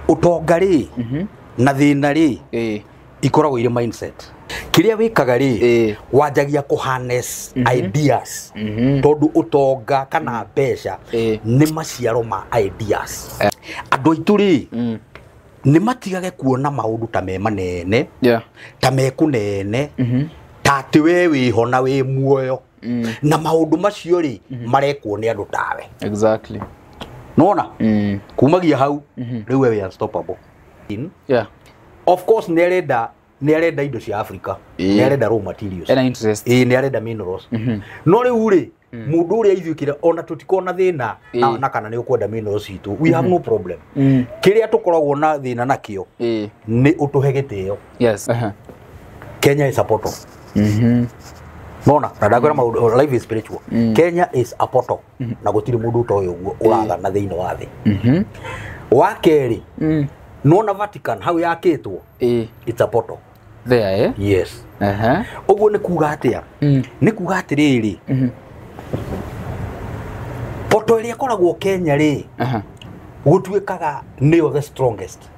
utonga ri na thina ri ikoragwo ire mindset kiria wikaga ri wanjagia ku harness ideas tondu utonga kana mbeca ni maciaro ma ideas andu aitu ri ni matigage kuona maundu ta me manene ta me kunene ta ati we wiho na wi muoyo na maundu macio ri marekwo ni andu tawe exactly nona kumagia hau riu we unstoppable of course ni arenda indo cia Africa ni arenda raw materials ena interest ni arenda minerals no riu ri mundu uria ithuikire ona tutikona thina na kana ni ukwenda minerals itu we have no problem kiria tukoragwo na thina nakio ni utuhe gitio yes Kenya is a portal nona ndagora maundu life is spiritual Kenya is a portal na gutiri mundu utoyo uguo uraga na thiini wa thi wa keri nona Vatican hau yakitwo it's a portal there yes uguo ni kuga atia ni kuga atiriri portal iria koragwo Kenya ri gutuikaga niyo the strongest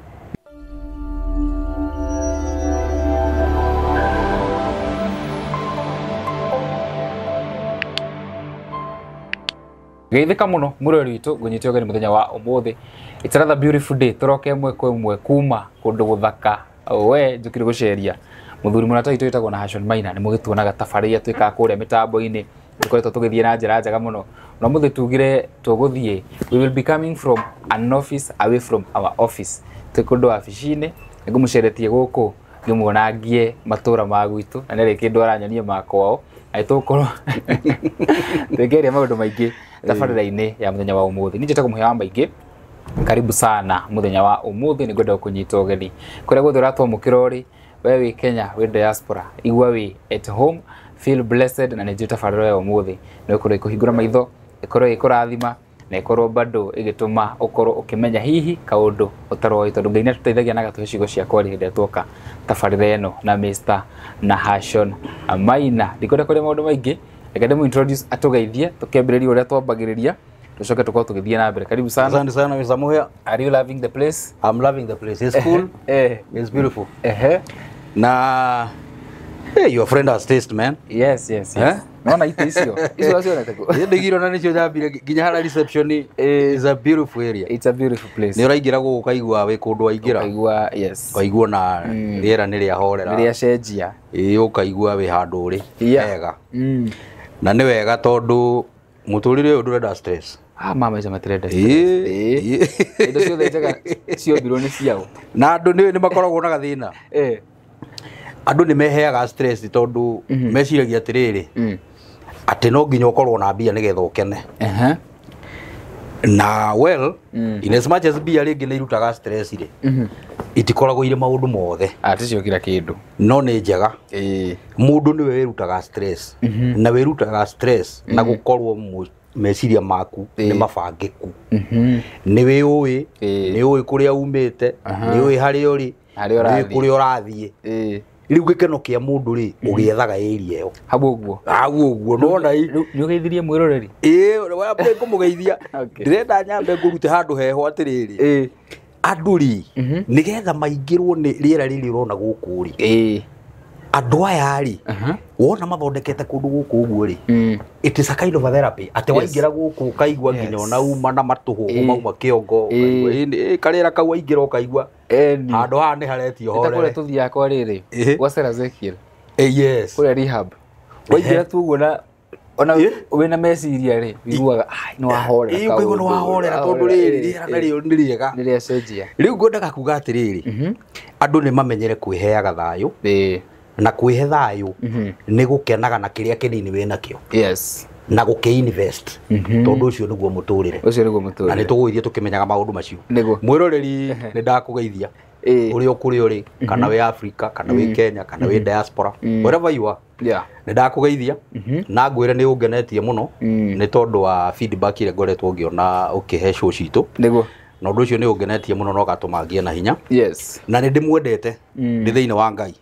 Geithika muno murori witu gunyitio gani muthenya wa umuthi. It's another beautiful day. Turoke mwe kwa mwe kuma kundu guthaka. We njukire guceria. Muthuri munata itu itagwo na Hashon Maina ni mugituonaga tafaria twika kuria mitambo-ini. Dukoretwo tugithie na njira njega muno. No muthi tugire tuguthie. We will be coming from an office away from our office. Tukundu afishine ngumuceretie guku ngimuonagie matura magwitu na nere kindu aranyania makwao. Aitukorwo tegeria maundu maingi tafarira-ini ya muthenya wa umuthi. Nije taka muhewa maingi karibu sana muthenya wa umuthi ni gwenda kunyita ugeni kuria guthi uratwa mukirori we wi Kenya we diaspora igwa wi at home feel blessed na nije tafarira ya umuthi ni ukorwo ikuhingura maitho ikorwo ikurathima na ikorwo bado igituma ukorwo ukimenya hihi kaundu utaroi tondu Ngai natuteithagia na gatuhe ciugo cia kwari hinde twoka tafarira eno na Mr. na Hashon Maina ndikwenda kuria maundu maingi reke ndemu introduce atugeithie tukembiriria uria twambagiriria tucoke tukao tugithie na mbere. Karibu sana. Asante sana Mr. Muhia. Are you loving the place? I'm loving the place. It's cool. It's beautiful. Na your friend has taste, man. Yes. Naona ite icio natako ndigiro na nicio jambire ginya hara reception is a beautiful area. It's a beautiful place. Ni uraingira guku kaigua we kundu waingira kaigua yes kaigua na riera ni ria horera ria cenjia ukaigua we handu uri wega na ni wega tondu muturire uyu ndurenda stress mama ica matirenda stress indo ciothe njega ciombirwo ni ciao na andu ni makoragwo na gathina andu ni meheaga stress tondu meciragia atiriri ati no nginya ukorwo na mbia nigetha ukene na well in as much as mbia ringi ni irutaga stress ri itikoragwo ire maundu mothe aticio kila kindu no ni njega mundu ni wirutaga stress na wirutaga stress na gukorwo meciria maku ni mabangiku ni wiui ni ui kuria umite ni ui hari uri ni kuria urathie riu gikeno kia mundu ri ugiethaga area iyo habu uguo nona ni ugeithirie mwiroreri wa pe kumugeithia ndirenda nyambe ngurute handu heho atiriri anduri nigetha maingirwo ni riera riri urona guku ri andu aya ri wona mathondekete kundu guku uguo ri it is a kind of a therapy ati waingira guku kaigwa nginya ona uma na matuhu mauma kiongo karera kau waingira ukaigwa handu ha ni haretio hore kule tuthia kwa riri gwacera Ezekiel yes kule rehab waingira tu guona ona wena meciria ri wiguaga no wahorera kaundu iyo no wahorera tondu riri riera nario ni riega ni ria cenjia riu ngwendaga kuga atiriri andu ni mamenyere kwiheaga thayu na kwihe thayu ni gukenaga na kiria kinini wina kio na guki-invest tondu ucio niguo muturire na ni tugwithie tukimenyaga maundu macio mwiroreri ni ndakugeithia uri okuri uri kana we Africa kana we Kenya kana we diaspora wherever you are ni ndakugeithia na ngwire ni ungenetie muno ni tondu wa feedback ile ngoretwo ngiona ukihe show citu na undu ucio ni ungenetie muno no gatumangie na hinya na ni ndimwendete ndi thiini wa Ngai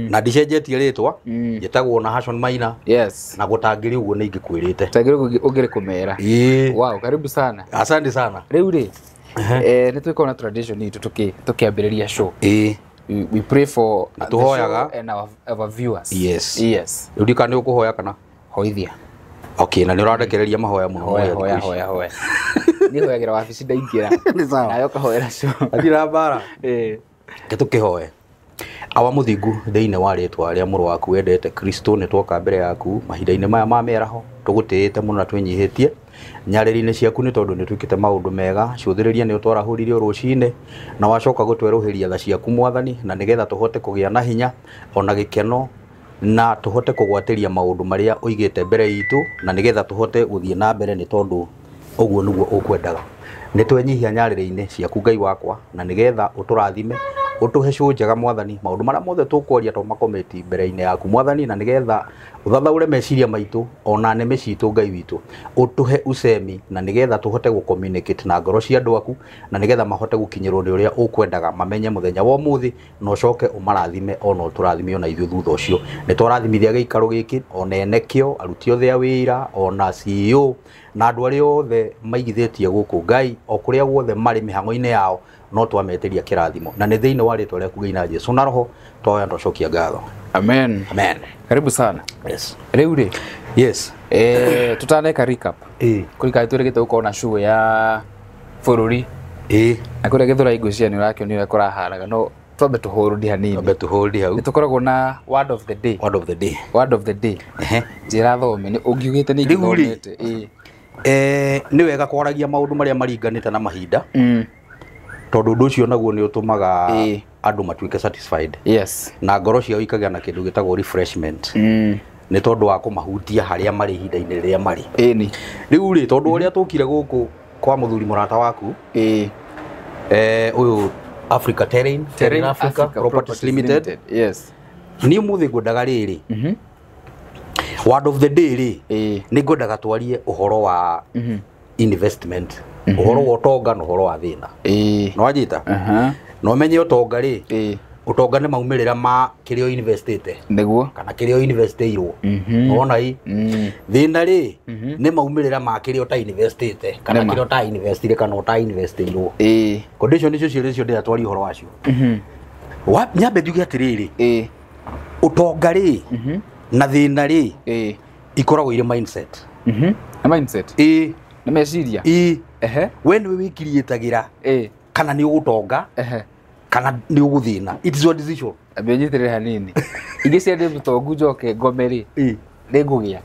na ndicenjetie ritwa njitagwo na Hashon Maina na gutangiri uguo ni ingikwirite tangiri ungire kumera wow karibu sana asante sana riu ri Nĩ twĩkona na tradition itu tukiambĩrĩria show. We pray for the show and our viewers. Yes. Rĩu nĩ ũkũhoya kana hoithia. Okay, na nĩ ũrandekereria mahoya mũno. Hoya. Nĩ hoyagĩra wabici ndaingĩra. Nĩ sawa. Nayo kahoera show. Athira bara. Tũkĩhoe. Awa mũthingu thĩinĩ wa rĩtwa rĩa mũrũ waku wendete Kristo nĩ twoka mbere yaku mahinda-inĩ maya ma mĩaraho tũgũtĩĩte mũno na twĩnyihĩtie nyarĩri-inĩ ciaku nĩ tondũ nĩ twĩkĩte maũndũ mega cũthĩrĩria nĩ ũtwarahũririe rũcinĩ na wacoka gũtwerũhĩria tha ciaku Mwathani na nĩgetha tũhote kũgĩa na hinya ona gĩkeno na tũhote kũgwatĩria maũndũ marĩa ũigĩte mbere itũ na nĩgetha tũhote gũthiĩ na mbere nĩ tondũ ũguo nĩguo ũkwendaga nĩ twenyihia nyarĩrĩ-inĩ ciaku Ngai wakwa na nĩgetha ũtũrathime utuhe show njega Mwathani maundu maria mothe tukworia to makometi mbere-inĩ yaku Mwathani na nigetha uthathaure meciria maitu ona neme citu Ngai witu utuhe usemi na nigetha tuhote gucommunicate na ngoro cia andu aku na nigetha mahote gukinyirwo ni uria ukwendaga mamenye muthenya wa umuthi no coke umarathime ona uturathime ona ithu thutha ucio ni twarathimithia giikaro giki ona enekio aruti othe a wira ona CEO na andu aria othe maigithitie guku Ngai o kuria guothe mari mihango-ini yao no twameteria kirathimo na nĩ thĩinĩ wa rĩtwa rĩaku Ngai na Jesũ na roho twoya tũcokia ngatho. Amen. Karibu sana. Yes. Rĩu rĩ. Yes. Tutaneka recap. Kũrika twĩrĩgĩte gũkorwo na show ya bũrũri. Na kũrĩa Gĩthũrai Ngũcia nĩ ũrakĩonire kũraharaga no twambe tũhũrũndi hanini. Hau. Nĩ tũkoragwo na word of the day. Word of the day. Njĩra thome nĩ ũngiugĩte nĩ ngĩthomete. Nĩ wega kwaragia maũndũ marĩa maringanĩte na mahinda. Tondu ndu ucio naguo ni utumaga andu matuike satisfied. Yes. Na ngoro ciao ikagĩa na kindu gitagwo refreshment. Ni tondu wa kumahutia haria mari hinda-inĩ rĩrĩa mari. Rĩu rĩ tondu ũrĩa tũkire gũkũ kwa mũthuri mũrata waku. Uyu Africa Terrain Africa Properties Limited. Yes. Ni mũthĩ ngwendaga rĩrĩ. Word of the day rĩ ni ngwendaga twarie uhoro wa investment. Uhoro wa utonga no uhoro wa thina. No wajita? No menye utonga ri. Utonga ni maumirira ma kirio investite. Niguo. Kana kirio investiirwo. Wona i. Thina ri ni maumirira ma kirio ta investite. Kana kirio ta investire kana ta investiirwo. Condition icio ciothe ndira twari uhoro wacio. Wa nyambe njuge atiriri. Utonga ri na thina ri ikoragwo ire mindset. Mindset. Na meciria. We nĩ wĩkiriĩtagĩra kana nĩ ũgũtonga kana nĩ ũgũthĩna. It is your decision. Ambĩnyitĩrĩre hanini. Ingĩ cia ndĩ mũtongu njoke ngome rĩ nĩ ngũgĩa.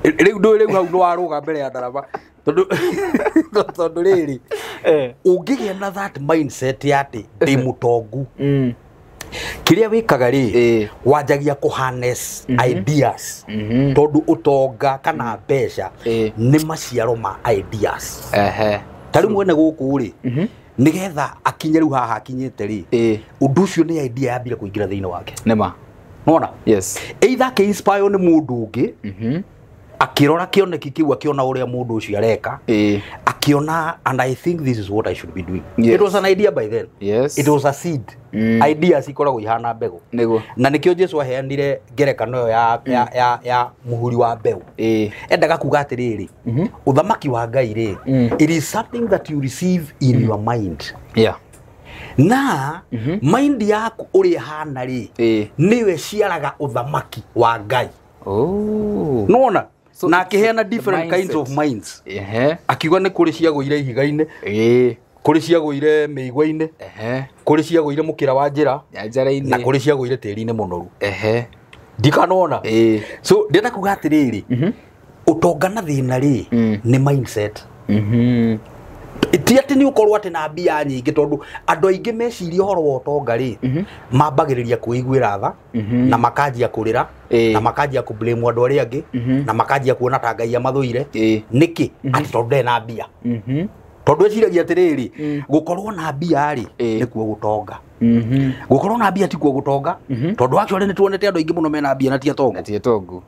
Rĩu hau nĩ warũga mbere ya ndarama tondũ rĩrĩ ũngĩgĩa na that mindset ya atĩ ndĩ mũtongu kiria wikaga ri wanjagia kuharness ideas tondu utonga kana mbeca ni maciaro ma ideas tari mwene guku ri nigetha akinye riu haha akinyite ri undu ucio ni idea yambire kuingira thiini wake nema nona yes either ke inspire ni mundu ungi akirora kioneki kiu akiona uria mundu ucio areka akiona and I think this is what I should be doing. It was an idea by then. Yes. It was a seed. Ideas ikoragwo ihana mbegu. Na nikio Jesu aheanire ngerekano yo ya muhuri wa mbegu. Endaga kuga atiriri uthamaki wa Ngai ri it is something that you receive in your mind. Yeah. Na mind yaku uri hana ri niwe ciaraga uthamaki wa Ngai. Oh. Nona so na akiheana different kinds of minds. Akiuga ni kuri cia guire ihiga-ini, kuri cia guire meigwa-ini, kuri cia guire mukira wa njira, na kuri cia guire tiri-ini munoru. Ndikanona. So ndenda kuga atiriri utonga na thina ri ni mindset. Ti ati ni ukorwo ati na mbia nyingi tondu andu aingi meciria horo wa utonga ri mambagiriria kuiguira tha na makanjia kurira na makanjia ku blame andu aria angi na makanjia kuona ta Ngai amathuire niki ati tondu na mbia tondu eciragia atiriri gukorwo na mbia ri ni kuo gutonga gukorwo na mbia ti kuo gutonga tondu actually ni tuonete andu aingi muno mena mbia na ti atongu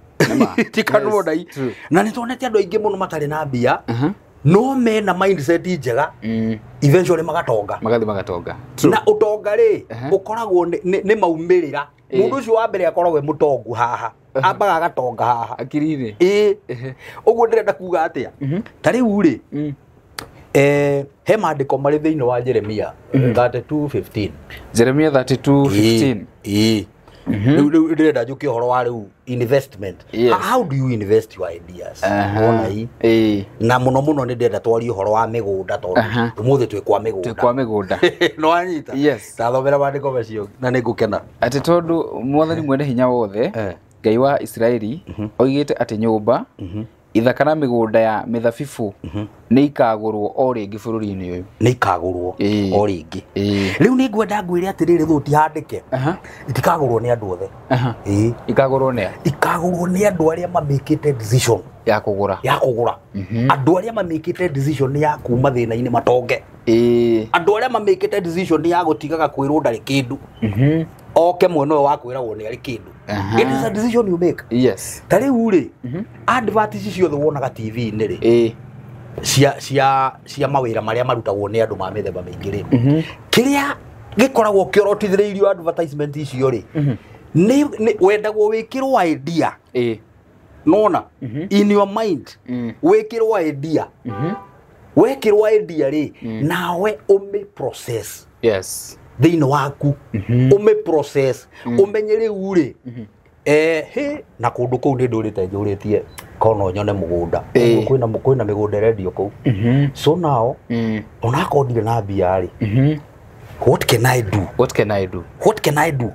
tikano dai na ni tuonete andu aingi muno matari na mbia no mena mindset njega eventually magatonga na utonga ri ukoragwo ni maumirira mundu ucio wa mbere akoragwo mutongu haha ambaga agatonga haha akirire uguo ndirenda kuga atia tari uri he maandiko marĩ thĩinĩ wa Jeremia 32:15. Jeremia 32:15. Rĩu ndĩrenda njũke ũhoro wa rĩu investment. How do you invest your ideas? Na mũno mũno nĩ ndĩrenda twarie ũhoro wa mĩgũnda tondũ ũmũthĩ twĩ kwa mĩgũnda. Twĩ kwa mĩgũnda. No anyita. Ndathomera maandĩko macio na nĩ ngũkena. Atĩ tondũ Mwathani mwene hinya wothe Ngai wa Isiraeli oigĩte atĩ nyũmba ithaka na mĩgũnda ya mĩthabibũ nĩ ikagũrwo o rĩngĩ bũrũri-inĩ ũyũ. Nĩ ikagũrwo o rĩngĩ. Rĩu nĩ ngwenda ngwĩre atĩrĩrĩ thũ tihandĩke. Itikagũrwo nĩ andũ othe. Ikagũrwo nĩ ikagũrwo nĩ andũ arĩa mamĩkĩte decision ya kũgũra. Andũ arĩa mamĩkĩte decision ya kuma thĩna-inĩ matonge. Andũ arĩa mamĩkĩte decision ya gũtigaga kwĩrwo ndarĩ kĩndũ. Oke mwena wa kwĩragwo nĩ arĩ kĩndũ. It is a decision you make. Yes. Ta rĩu rĩ advert ici ciothe wonaga TV-inĩ rĩ cia mawĩra marĩa marutagwo nĩ andũ ma mĩthemba mĩingĩ rĩ kĩrĩa gĩkoragwo kĩorotithĩrĩirio advertisement icio rĩ nĩ wendagwo wĩkĩrwo idea nona in your mind wĩkĩrwo idea wekĩrwo idea rĩ nawe ũmĩ process thĩinĩ waku ũmĩ process ũmenye rĩu rĩ na kũndũ kũu nĩ ndũrĩte njũrĩtie kono nyone mũgũnda kwĩna mĩgũnda ĩrendio kũu so now onakorwo ndirĩ na mbia rĩ what can I do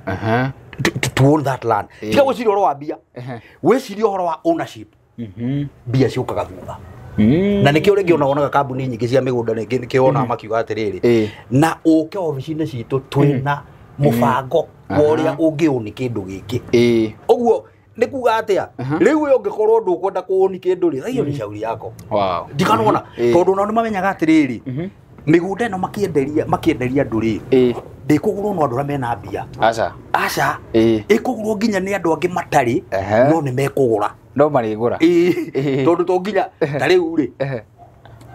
to own that land tiga gwĩciria ũhoro wa mbia wĩciria ũhoro wa ownership mbia ciũkaga thutha na nĩkĩo rĩngĩ wonaga kambuni nyingĩ cia mĩgũnda rĩngĩ nĩkĩo makiuga atĩrĩrĩ na ũke obici-inĩ citũ twĩna mũbango wa ũrĩa ũngĩũni kĩndũ gĩkĩ ũguo nĩ kuga atĩa rĩu ũyũ ũngĩkorwo ndũkwenda kũũni kĩndũ rĩ hiyo nĩ shauri yako ndikanona tondũ nao nĩ mamenyaga atĩrĩrĩ mĩgũnda ĩno makĩenderia andũ rĩ ndĩkũgũrwo no andũ arĩa mena mbia aca ĩkũgũrwo nginya nĩ andũ angĩ matarĩ no nĩ mekũgũra no marĩgũra tondũ to nginya ta rĩu rĩ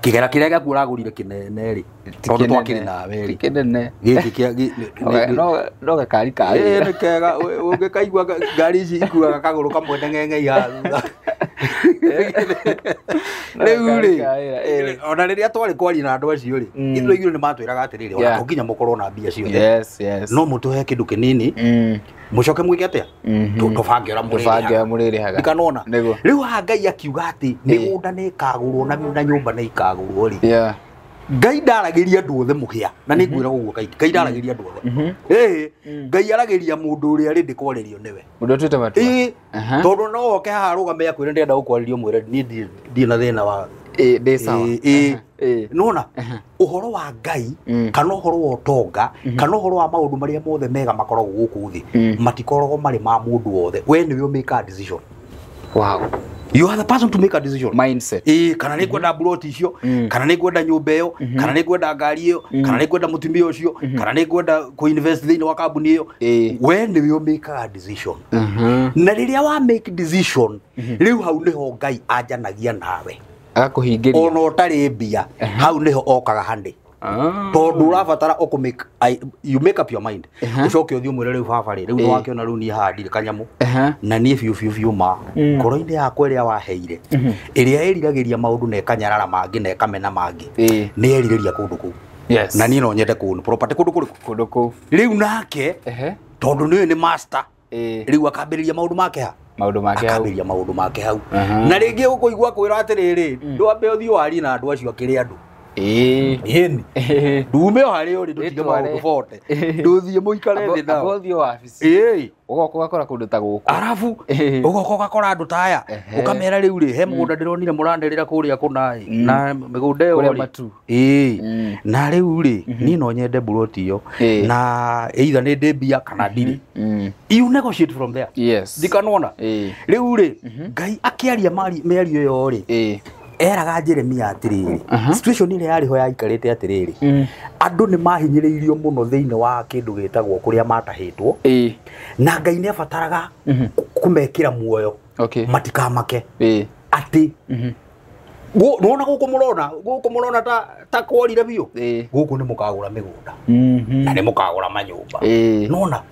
kĩgera kĩrĩa gĩaku ũragũrire kĩnene rĩ tondũ twakĩrĩ nawe rĩ kĩnene gĩkĩ no gakari kaĩ nĩ kega ũngĩkaigua ngari ici ikuaga kagũrũ kamwe ndeng'eng'ei haha thutha rĩu rĩ ona rĩrĩa twarĩ kwaria na andũ acio rĩ ithuĩ aigũrũ nĩ matwĩraga atĩrĩrĩ ona to nginya mũkorwo na mbia ciothe no mũtũhe kĩndũ kĩnini mũcoke mwĩke atĩa tũbange ũrĩa mũrĩrĩhaga ndikanona rĩu haha Ngai akiuga atĩ mĩgũnda nĩ ĩkagũrwo na nyũmba nĩ ikagũrwo rĩ Ngai ndaragĩria andũ othe mũhĩa na nĩ ngwĩra ũguo Ngai ndaragĩria andũ othe Ngai aragĩria mũndũ ũrĩa arĩ ndĩkwarĩrio nĩwe mũndũ ũtuĩte matua tondũ no oke haha arũgame akwĩre ndĩrenda gũkwarĩrio mwĩre niĩ ndirĩ na thĩna wa ndĩ sawa nona ũhoro wa Ngai kana ũhoro wa ũtonga kana ũhoro wa maũndũ marĩa mothe mega makoragwo gũkũ thĩ matikoragwo marĩ ma mũndũ wothe we nĩwe make a decision. You are the person to make a decision. Mindset. Kana nĩ kwenda plot icio, kana nĩ kwenda nyũmba ĩyo, kana nĩ kwenda ngari ĩyo, kana nĩ kwenda mũtumia ũcio, kana nĩ kwenda ku-invest thĩinĩ wa kambuni ĩyo. We nĩwe make a decision. Na rĩrĩa wa make decision, rĩu hau nĩho Ngai anjanagia nawe. Agakũhingĩria. Ona ũtarĩ mbia, hau nĩho okaga hande. Tondũ ũrabatara you make up your mind. Ũcoke ũthiĩ ũmwĩre rĩu baba rĩ, rĩu nĩ wakĩona rĩu niĩ handire kanyamũ na niĩ biũ ma ngoro-inĩ yakwa ĩrĩa waheire ĩrĩa ĩriragĩria maũndũ na ĩkanyarara mangĩ na ĩkamena mangĩ nĩ erirĩria kũndũ kũu na niĩ no nyende kũu property kũndũ kũu rĩu nake tondũ nĩwe nĩ master rĩu akambĩrĩria maũndũ make hau na rĩngĩ ũkũigua kwĩra atĩrĩrĩ ndwambe ũthiĩ warie na andũ acio akĩrĩ andũ yeni ndume harĩ uri tutige maũndũ bote ndũthiĩ mũikare thĩ nao ũgothiĩ wabici ũgoka ũgakora kũndũ ta gũkũ arabu ũgoka ũgakora andũ ta aya ũkamera rĩu rĩ he mũgũnda ndĩronire mũranderĩra kũrĩa kũnai na mĩgũnda ĩyo rĩ na rĩu rĩ niĩ no nyende buroti ĩyo na either nĩ ndĩ mbia kana ndirĩ you negotiate from there ndikanona rĩu rĩ Ngai akĩaria mĩario ĩyo rĩ eraga Jeremia atĩrĩrĩ situation ile yarĩho yaikarĩte atĩrĩrĩ andũ nĩ mahinyĩrĩirio mũno thĩinĩ wa kĩndũ gĩtagwo kũrĩa matahĩtwo na Ngai nĩ abataraga kũmekĩra muoyo matikamake atĩ nona gũkũ mũrona ta kwarire biũ gũkũ nĩ mũkagũra mĩgũnda na nĩ mũkagũra manyũmba nona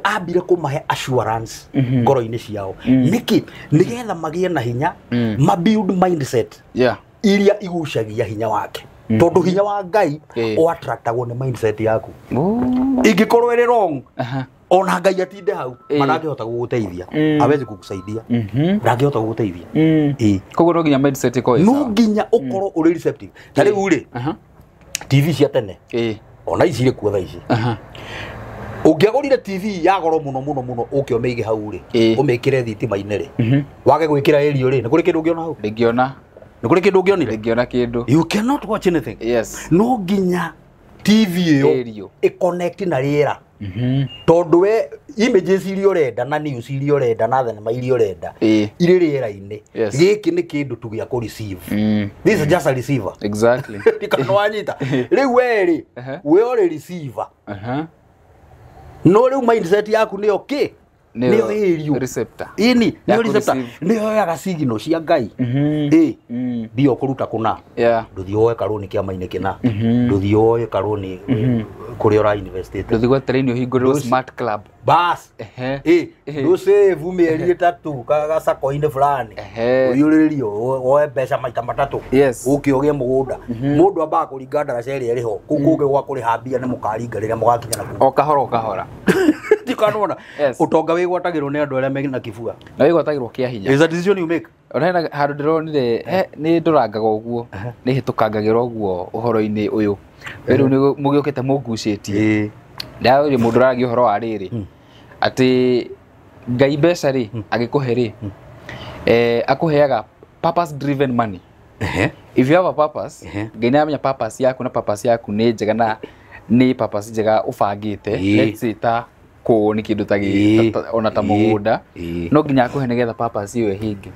ambire kũmahe assurance ngoro-inĩ ciao nĩkĩ nĩgetha magĩe na hinya ma build mindset iria igucagia hinya wake tondu hinya wa Ngai o attractagwo ni mindset yaku ingikorwo iri wrong ona Ngai atinde hau manangihota guguteithia awezi kukusaidia ndangihota guguteithia koguo no nginya mindset iko no nginya ukorwo uri receptive tari uri TV cia tene ona ici iri kuo thaa ici ungiagorire TV ya goro muno uke umeige hau ri umekire thitima-ini ri wage gwikira erio ri ni kuri kindu ungiona hau ndingiona ni kuri kindu ungionire ndingiona kindu you cannot watch anything yes no nginya TV iyo connect na riera tondu we images iria urenda na news iria urenda na thenema iria urenda iri riera-ini giki ni kindu tu gia ku receive this is just a receiver exactly tikano anyita riu weri we ore receiver no riu mindset yaku ni okay niyo area receptor ini niyo receptor niyo yaga signal cia Ngai dio kuruta kuna nduthioe karuni kia maine kina nduthioe karuni kuri ora university nduthigwa train uhingurwo smart club bas ndo save mieri 3 kaga sako ine fulani uyuririo oe mbeca maita matatu ukiogie mugunda mundu amba kuringana na ceri eriho kukuge gwa kuri hambia ni mukaringa riria mugakinya na o kahora tikanona utonga wigwatagirwo ni andu aria mena kibua na wigwatagirwo kia hinya is a decision you make ona handu ndironire ni ndurangaga uguo ni hitukangagira uguo uhoro-ini uyu riu ni mugiukite mungucitie ndauri mundu ragi uhoro wa riri ati Ngai mbeca ri agikuhe ri akuheaga purpose driven money if you have a purpose Ngai namenya purpose yaku na purpose yaku ni njega na ni purpose njega ubangite let's say ta ko ni kindu tagi ona ta mugunda no nginya akuhe nigetha purpose iyo hingi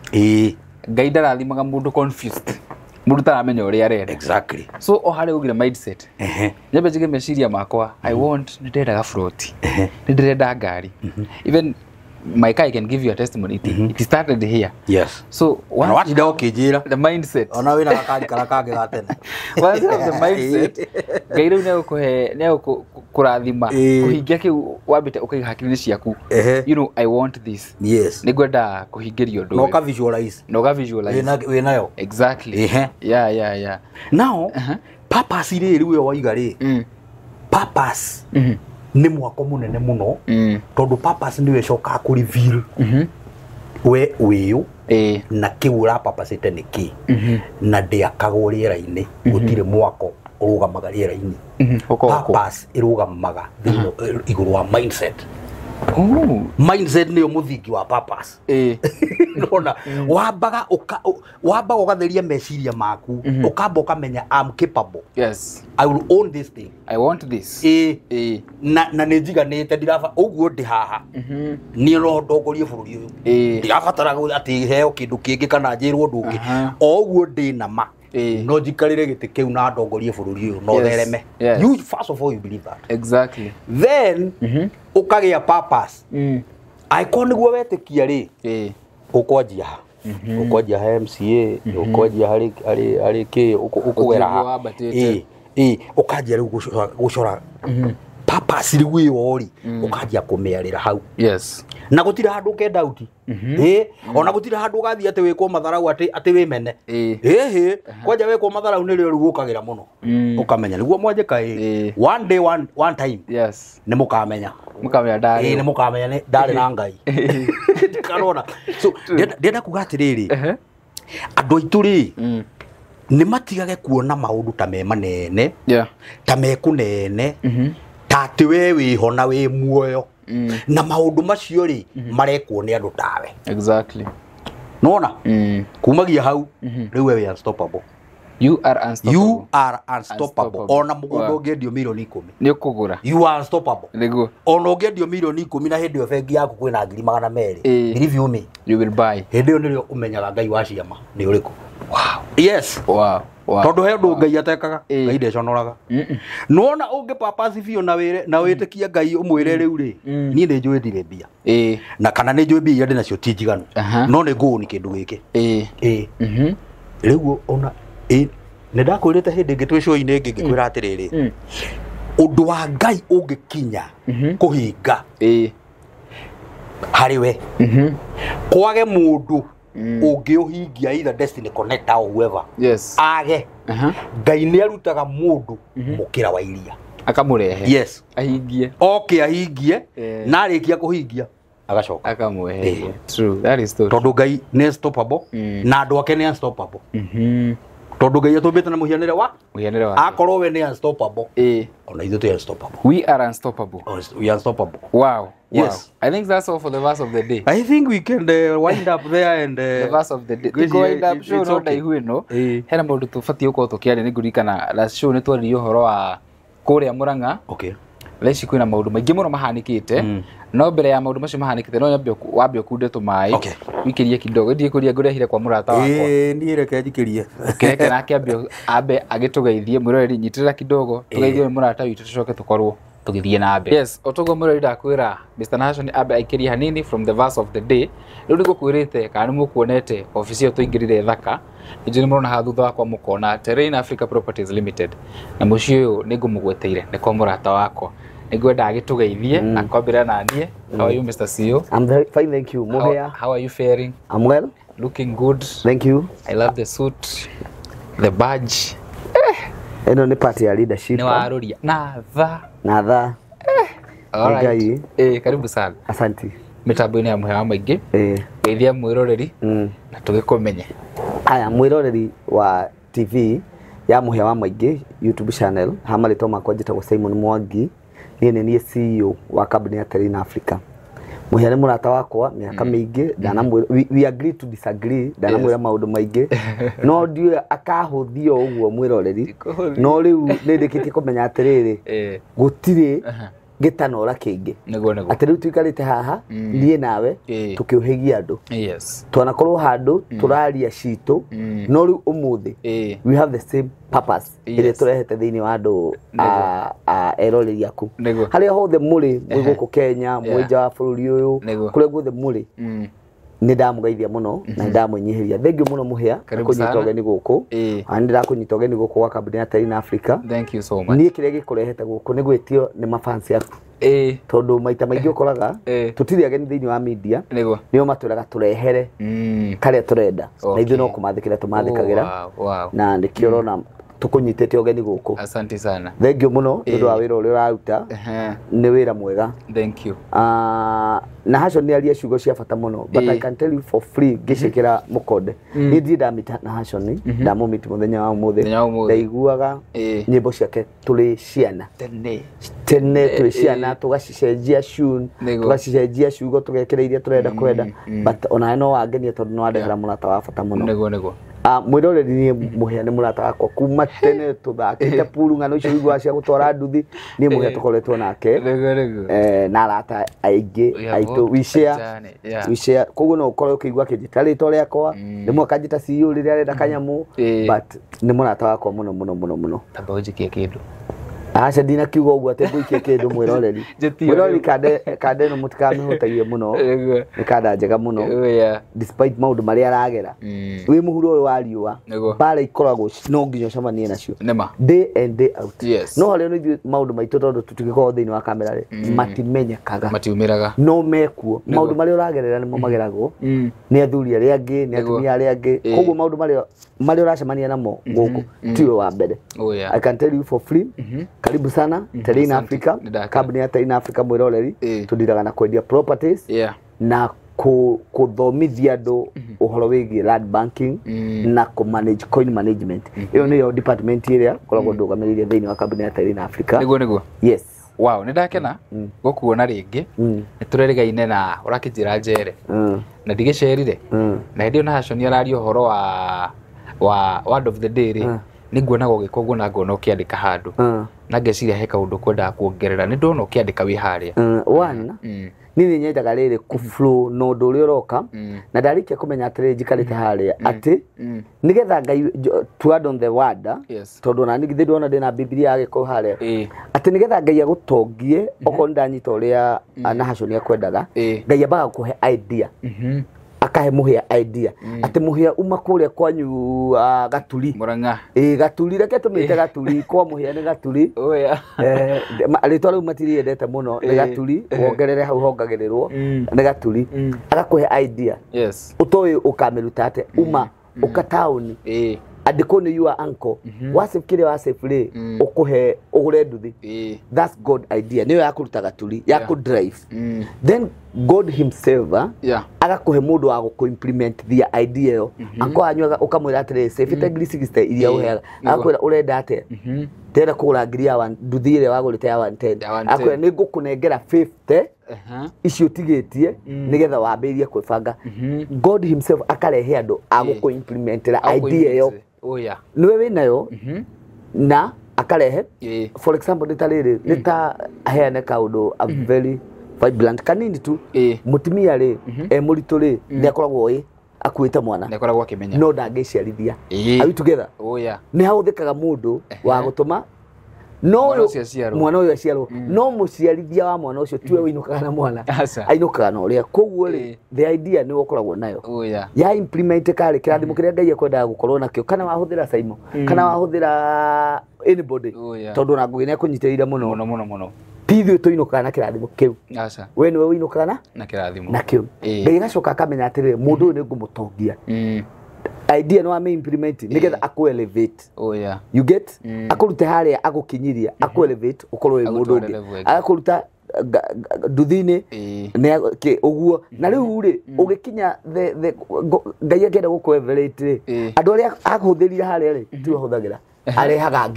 Ngai ndarathimaga mundu confused mundu taramenya uria arenda exactly so o hare ugira mindset nyambe njige meciria makwa I want ndirenda float ndirenda ngari even my guy can give you a testimony it started here yes so what did okijira the mindset ona wina gakari karakange gatene once the mindset Ngai riu ne kurathima kuhingia kiu wambite ukaiga hakiri-ini ciaku you know I want this yes nigwenda kuhingirio ndu no ka visualize winayo exactly yeah now purpose iri riu yo waiga ri purpose ni mwako munene muno tondu purpose ni we coka ku reveal we wiyu na kiura purpose ite ni ki na ndiakagwo riera-ini gutire mwako urugamaga riera-ini purpose irugamaga iguru wa mindset mindset ni omuthingi wa purpose nona wambaga ugatheria meciria maku ukamba ukamenya I'm capable yes I will own this thing I want this na nijiganite ndirafa uguo ndi haha ni no ndongorie bururi uyu ndirabatara ati heo kindu kingi kana njirwo ndungi o uguo ndi nama no jikarire giti kiu na ndongorie bururi uyu no thereme you first of all you believe that exactly then ukagia purpose icon niguo wetikia ri ukwanjia ukwanjia ha MCA ukwanjia hari ki ukugera ukanjia riu gucora purpose riu yori ukanjia kumearira hau yes na gutira handu ke doubt ona gutira handu gathi ati wikwo matharau ati wimene kwanja wikwo matharau ni rio rugukagira muno ukamenya niguo mwanje kai one day one time yes ni mukamenya ndari ni mukamenya ni ndari na Ngai kanona so ndenda kuga atiriri andu aitu ri ni matigage kuona maundu ta me manene ta me kunene ta ati we wiho na wi muoyo na maundu macio ri marekwo ni andu tawe exactly nona kumagia hau riu we unstoppable you are unstoppable ona mugundu ungendio milioni 10 ni ukugura you are unstoppable niguo ona ungendio milioni 10 na hindi yo bengi yaku kwina 200,000 believe you me you will buy hindi yo nirio umenyaga Ngai wa ciama ni uriku wow yes wow tondu he ndu Ngai atekaga Ngai ndeconoraga nona unge purpose bio na witikia Ngai umwire riu ri ni njui ndire mbia na kana ni njui mbia iria ndinacio ti njiganu no ni nguu ni kindu giki riu ona ni ndakwirite hindi ngi twi show-ini ngi ngikwira atiriri undu wa Ngai ungikinya kuhinga hari we kwage mundu ũngĩũhingia either Destiny Connect or whoever yes age Ngai nĩ arutaga mũndũ mũkĩra wa iria akamurehe yes ahingie ahingie na arĩkia kũhingia agacoka akamweheria true that is true tondũ Ngai nĩ unstoppable na andũ ake nĩ unstoppable tondũ Ngai atũmbĩte na mũhianĩre wa akorwo we nĩ unstoppable ona ithuĩ tũ unstoppable we are unstoppable we are unstoppable wow yes I think that's all for the verse of the day. I think we can wind up there and the verse of the day wind up show no dai huino hena maundu tubatie uko tukiaria ni ngurikana last show ni twaririe uhoro wa kuria Murang'a okay leci kwina maundu maingi muno mahanikite no mbere ya maundu macio mahanikite no wambie kunde tumai wikirie kidogo ndie kuria ngurehire kwa murata wakwa ni reke njikirie keke nake ambe agitugeithie mwiroreri nyitirira kidogo tugeithie murata witu tucoke tukorwo tugithie na mbe yes otogo mwiroreri ndakwira Mr Nation ambe aikirie hanini from the verse of the day riu ni gukwirite kana mukuonete ofisi yo tuingirire thaka injini murona ha thutha wakwa mukona Terrain Africa Properties Limited na mucio uyu ni ngumugweteire ni kwa murata wakwa nigwenda agitugeithie na kwambira na nie how are you Mr CEO I'm very fine thank you Muhea how are you faring I'm well looking good thank you I love the suit the badge eno ni party ya leadership ni waruria na tha alright karibu sana asante mitambo-ini ya Muhea maingi geithia mwiroreri na tugikumenye aya mwiroreri wa TV ya Muhea wa maingi YouTube channel hamarĩtwa makwa njĩtagwo Simon Mwangi niĩ CEO wa kambuni ya Terrain Africa Muhea nĩ mũrata wakwa mĩaka mĩingĩ we agree to disagree ndanamwĩra maũndũ maingĩ no ndiũ akahũthio ũguo mwĩroreri no rĩu nĩndĩkĩtie kũmenya atĩrĩrĩ gũtirĩ gĩtanora kĩingĩ atĩ rĩu tuikarĩte haha niĩ nawe tũkĩũhĩgia andũ yes twanakorwo handũ tũraria citũ no rĩu ũmũthĩ we have the same purpose ĩrĩa tũrehete thĩinĩ wa andũ eroreri aku harĩa hothe mũrĩ mwĩ gũkũ Kenya mwĩ nja wa bũrũri ũyũ kũrĩa guothe mũrĩ nĩ ndamũgeithia mũno na ndamũnyihiria thengiũ mũno Muhea kũnyita ũgeni gũkũ na ndĩrakũnyita ũgeni gũkũ gwa kambuni ya Terrain Africa thank you so much niĩ kĩrĩa gĩkũrehete gũkũ nĩ gwĩtio nĩ mafans yaku tondu maita maingĩ ũkoraga tutirĩ ageni thĩinĩ wa media nĩo matwĩraga tũrehere karĩa tũrenda na ithuĩ no kũmathĩkĩra tũmathĩkagĩra na nĩkĩo ũrona tukunyitete ũgeni gũkũ asante sana thengiũ mũno nĩ ũndũ wa wĩra ũrĩa ũraruta nĩ wĩra mwega thank you na hacio nĩ aria ciugo cia bata mũno but I can tell you for free ngĩcekera mũkonde nĩ ndiĩ ndamita na hacio ndamũmiti mũthenya wa ũmũthĩ ndaiguaga nyĩmbo ciake tũrĩ ciana tene tũrĩ ciana tũgacicenjia tũgacicenjia ciugo tũgekĩra iria tũrenda kwenda but ona no wangenia tondũ no wandehera mũrata wa bata mũno nĩguo mwiroreri ni Muhea ni mũrata wakwa kuma tene tuthakĩte puru ng'ano icio igwa cia gũtwara nduthi ni Muhea tũkoretwo nake na arata aingĩ aitũ we share koguo no ũkorwo ũkĩigua kĩnjĩta rĩtwa rĩakwa rĩmwe akanjĩta CEO rĩrĩa arenda kanyamũ but nĩ mũrata wakwa mũno tamba ũnjikie kĩndũ aca ndina kiugo ũguo atĩ ngũikie kĩndũ mwiroreri kande no mũtikamĩhũtagie mũno nĩ kanda njega mũno despite maũndũ marĩa aragera wĩ mũhuro ũyũ wa riũa bara ikoragwo no nginya ũcemanie nacio day and day out no harĩa no maũndũ maitũ tondũ tũtigĩkorwo thĩinĩ wa kamera matimenyekaga matiumĩraga no mekuo maũndũ marĩa ũragerera nĩmo mageragwo nĩ athuri arĩa angĩ nĩ atumia arĩa angĩ koguo maũndũ marĩa ũracemania namo gũkũ tiwe wa mbere I can tell you for free karibu sana Terrain Africa kambuni ya Terrain Africa mwiroreri tudiraga na kwendia properties na kuthomithia andũ ũhoro wĩgiĩ land banking na manage coin management ĩyo nĩyo department ĩrĩa koragwo ndũgamĩrĩire thĩinĩ wa kambuni ya Terrain Africa nĩguo yes wow nĩ ndakena gũkuona rĩngĩ nĩ tũrerigaine na ũrakĩnjĩra njere na ndigĩcerire na hĩndĩ ĩyo na hacio nĩ araria ũhoro wa word of the day rĩ nĩnguonaga ũgĩka ũguo na ngona ũkĩandĩka handũ na ngeciria he kaũndũ kwendaga kuongerera nĩ ndona ũkĩandĩka wĩ harĩa one niĩ nyendaga rĩrĩ kũflow na ũndũ ũrĩa ũroka na ndarĩkia kũmenya atĩrĩrĩ njikarĩte harĩa atĩ nĩgetha Ngai to add on the word tondũ na ningĩ ndĩrona ndĩna Biblia yagĩkoo harĩa atĩ nĩgetha Ngai agũtongie okorwo ndanyita ũrĩa na hacio nĩ akwendaga Ngai ambaga kũhe idea akahe muhia idea ati muhia uma kuria kwanyu gaturi Muranga gaturi reke tumite gaturi kwa muhia ni gaturi oya ritwa riu matiri endete muno ni gaturi wongerere hau hongagirirwo ni gaturi agakuhe idea yes utoy ukamiruta ate uma uka town andiko ni your uncle wasif kire wasif ri ukuhe ugure nduthi that's god idea niyo yakuruta gaturi yaku drive then god himself agakuhe mundu wa guku implement the idea yo anko anywa ukamwira atire save it 60 iria uheaga akwira urenda ate tera kugura ngiri ya nduthi ile wagurite ya 110 akwira ni ngukunengera 50 icio tigetie nigetha wambirie kwibanga god himself akarehe andu aguku implementera idea yo oya niwe winayo na akarehe for example nitariri nita aheane kaundu a very vibrant kanini tu mutimia ri muritu ri ni akoragwo akuite mwana ni akoragwo akimenya no ndangiciarithia are we together oya ni hauthikaga mundu wa gutuma no mwana uyu aciarwo no muciarithia wa mwana ucio tiwe winukaga na mwana ainukaga na uria koguo ri the idea ni ukoragwo nayo ya implement kare kirathimo kiria Ngai akwenda gukorwo nakio kana wahuthira Simon kana wahuthira anybody tondu na Ngui ni akunyitĩrĩire muno tithio tuinukaga na kirathimo kiu we niwe winukaga na kirathimo nakio Ngai gacoka akamenya atĩrĩrĩ mundu uyu ni ngumutongia idea no ame implement nigetha aku elevate you get akurute haria agukinyiria aku elevate ukorwo wi mundu ungi akaruta nduthini ne uguo na riu ri ugikinya the Ngai akenda guku elevate andu aria akuthirira haria ri ti wahuthagira arehaga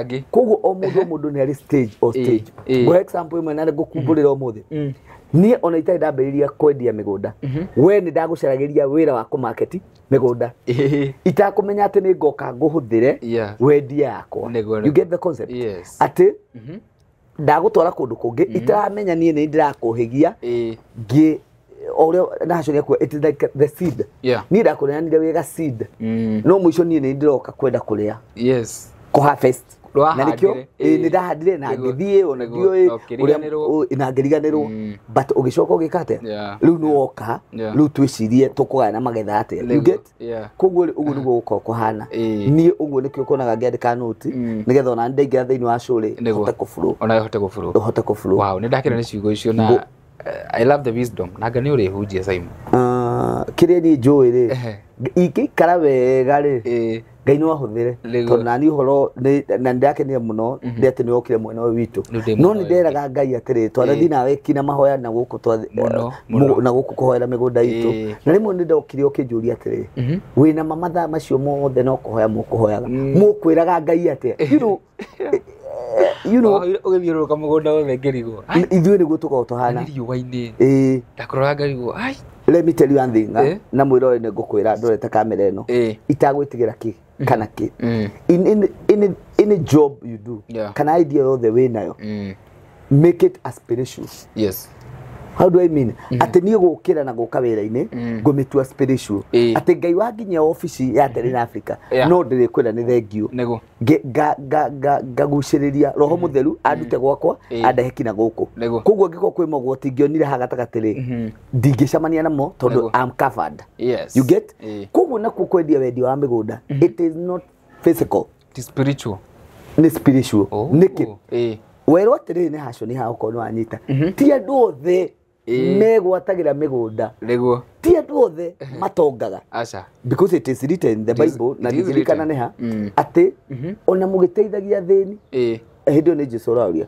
ngi koguo o mundu ni ari stage for example imwe na gukumburira umuthi nie ona itai ndambiriria kwendia migunda we ni ndagucaragiria wira wa ku market migunda itakumenya ati ni ngoka nguhuthire wendia yakwa you get the concept ati ndagutwara kundu kungi itaramenya nie ni ndirakuhigia ngi orio nationally kwa it is like the seed ni ndakureanire wega seed no mwisho nie ni ndiroka kwenda kuria ko harvest na nikyo ni ndahandire na ngithie ona ndio uria ina ngiriganirwo but ugicoka ugikate riu no oka riu twicirie tukugana magetha ate you get koguo uguo niguo guko kuhana nie uguo nikyo konaga ngiandika note nigetha ona ndaingira thiini wa shule hote kufuru ona hote kufuru wow ni ndakira ni ciugo icio na I love the wisdom naga ni uri hujia Simon kiria ni njui ri iki kara wega ri Ngai no ahuthire tondu nani horo na ndakenire muno ndete ni okire mwena witu no ni nderaga Ngai atiri twarathi nawe kina mahoya na guku na guku kuhoera migunda itu na rimwe ni ndokire okinjuria atiri wina mamatha macio mothe no kuhoya mukuhoyaga mukwiraga Ngai ate you know ugithiuruka mugunda wothe ngirigo ithuĩ nĩguo tũkoragwo tũhana riũa-inĩ ndakorora ngarigo let me tell you one thing na mwĩrore nĩ ngũkwĩra ndorete kamera ĩno itagwĩtigĩra kĩ kana kĩ in job you do kana idea yothe wĩ nayo make it aspirational how do I mean ati ni gukira na guka wira-ini ngumitua spiritual ati Ngai wanginya office ya Tele na Africa no ndire kwenda ni thengio gaguciriria roho mutheru andute gwakwa andahe kina guku koguo ngiko kwi mogwo tingionire hagatagatiri ndingicamania namo tondu I'm covered you get koguo na kukwendia wendi wa migunda it is not physical it is spiritual ni spiritual niki wero atiri ni haco ni ha ukono anyita ti andu othe megwatagira migunda niguo ti andu othe matongaga because it is written in the Bible na ndirikana neha ati ona mugiteithagia thini hindi ni Jesu raria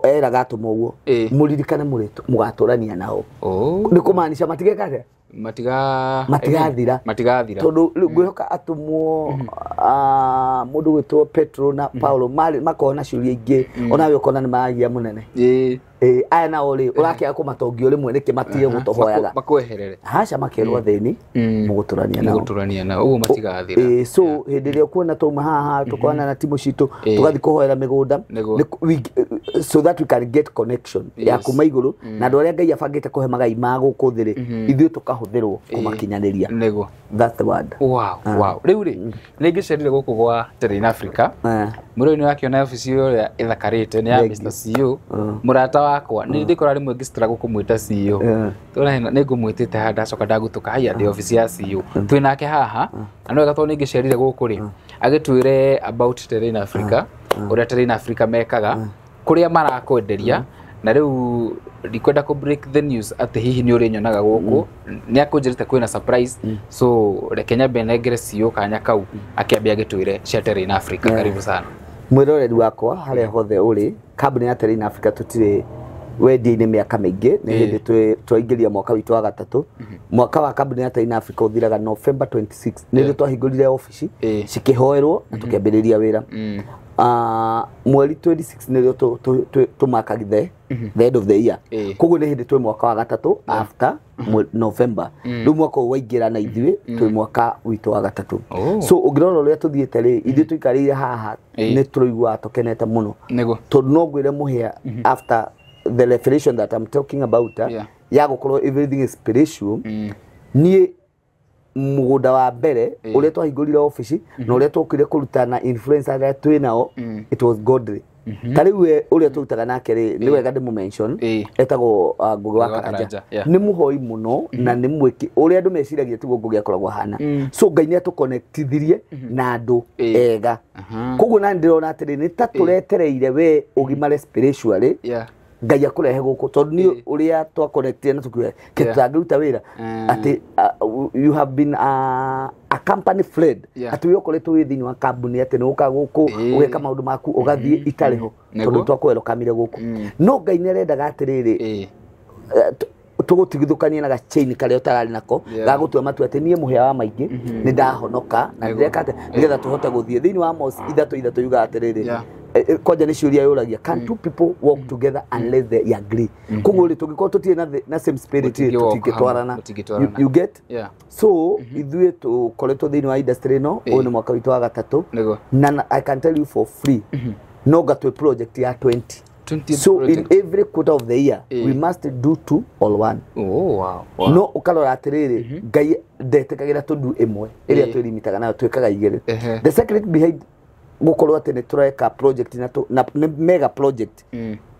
eraga atuma uguo muririkane mugaturania nao ni kumaanisha matigekate matigathira tondu ngwihoka atumwo mundu gwitwo Petro na Paulo makona ciuria ingi onawe ukona ni maragia munene aya na uri urakia kumatongio rimwe niki matie gutohoyaga makweherere haca makerwa thini muguturania nao uguo matigathira so hindi ria kuona tuma haha tukona na timu citu tugathi kuhoera migunda so that we can get connection ya kuma iguru na andu aria Ngai abangite kuhe magai ma guku thiri ithuĩ tukahuthirwo kumakinyaniria that's the word wow riu ri ningicerire guku gwa Tele Africa muri ni wakiona ofisi yo ithakarite ni ya Mr. CEO murata wakwa nĩ ndikora rimwe ngĩcitara gũkũmwĩta CEO tũra nĩ ngũmwĩtĩte haha ndacoka ndagutuka haya ndĩ office ya CEO twĩ nake haha na no wega tondũ nĩ ngĩcerire gũkũ rĩ agĩtwĩre about Terrain Africa ũrĩa Terrain Africa mekaga kũrĩa marakwenderia na rĩu ndikwenda ku break the news atĩ hihi nĩ ũrĩ nyonaga gũkũ nĩ akũnjĩrĩte kwĩna surprise so reke nyambe nengere CEO kanya kau akĩambia agĩtwĩre cia Terrain Africa karibu sana mwĩroreri wakwa harĩa hothe ũrĩ kambuni ya Terrain Africa tũtirĩ wendia-inĩ mĩaka mĩingĩ nĩ hĩndĩ twaingĩria mwaka witũ wa gatatũ mwaka wa kambuni ya Terrain Africa ũthiraga November 26 nĩ rĩo twahingũrire ofici cikĩhoerwo na tũkĩambĩrĩria wĩra mweri 26 nĩ rĩo tũmakagithe the end of the year koguo nĩ hĩndĩ twĩ mwaka wa gatatũ after November rĩu mwaka waingĩra na ithuĩ twĩ mwaka witũ wa gatatũ so ũngĩrora ũrĩa tũthiĩte rĩ ithuĩ tũikarĩire haha nĩ tũraigua tũkenete mũno tondũ no ngwĩre mũhĩa after the revelation that I'm talking about ya gũkorwo everything is spiritual niĩ mũgũnda wa mbere ũrĩa twahingũrire ofici na ũrĩa twokire kũruta na influencer arĩa twĩ nao it was godly tarĩu ũrĩa tũrutaga nake rĩ nĩ wega ndĩmũ mention etagwo Ngũgĩ wa Karanja nĩ mũhoi mũno na nĩ mwĩki ũrĩa andũ meciragia tiguo Ngũgĩ akoragwo hana so Ngai nĩ atũconnectithirie na andũ ega koguo na ndĩrona atĩrĩ nĩ ta tũretereire we ũgimare spiritually Ngai akũrehe gũkũ tondũ nĩ ũrĩa twa connect na tũkiuga tũtangĩruta wĩra atĩ you have been a company friend atĩ we ũkoretwo wĩ thĩinĩ wa kambuni atĩ nĩ ũka gũkũ ũgeka maũndũ maku ũgathiĩ itarĩ ho tondũ twakũwerokamire gũkũ no Ngai nĩ arendaga atĩrĩrĩ tũgũtigithũkanie na gachain karĩa ũtararĩ nako gagũtua matua atĩ niĩ mũhĩa wa maingĩ nĩ ndahonoka na ndĩreka atĩ nĩgetha tũhote gũthiĩ thĩinĩ wa Amos 3:3 yugaga atĩrĩrĩ koja nĩ ciũria yũragia can two people walk together unless they agree koguo rĩ tũngĩkorwo tũtirĩ na same spirit tũtingĩtwarana you get so ithuĩ tũkoretwo thĩinĩ wa industry ĩno ũyũ nĩ mwaka witũ wa gatatũ na I can tell you for free no gatwe project ya 20 so in every quarter of the year we must do 2 or 1 no ukarora atiriri Ngai ndetĩkagĩra tũndu ĩmwe ĩrĩa twĩrimitaga nayo twĩkaga igĩrĩ the secret behind gukorwo atĩ nĩ tũreka project na mega project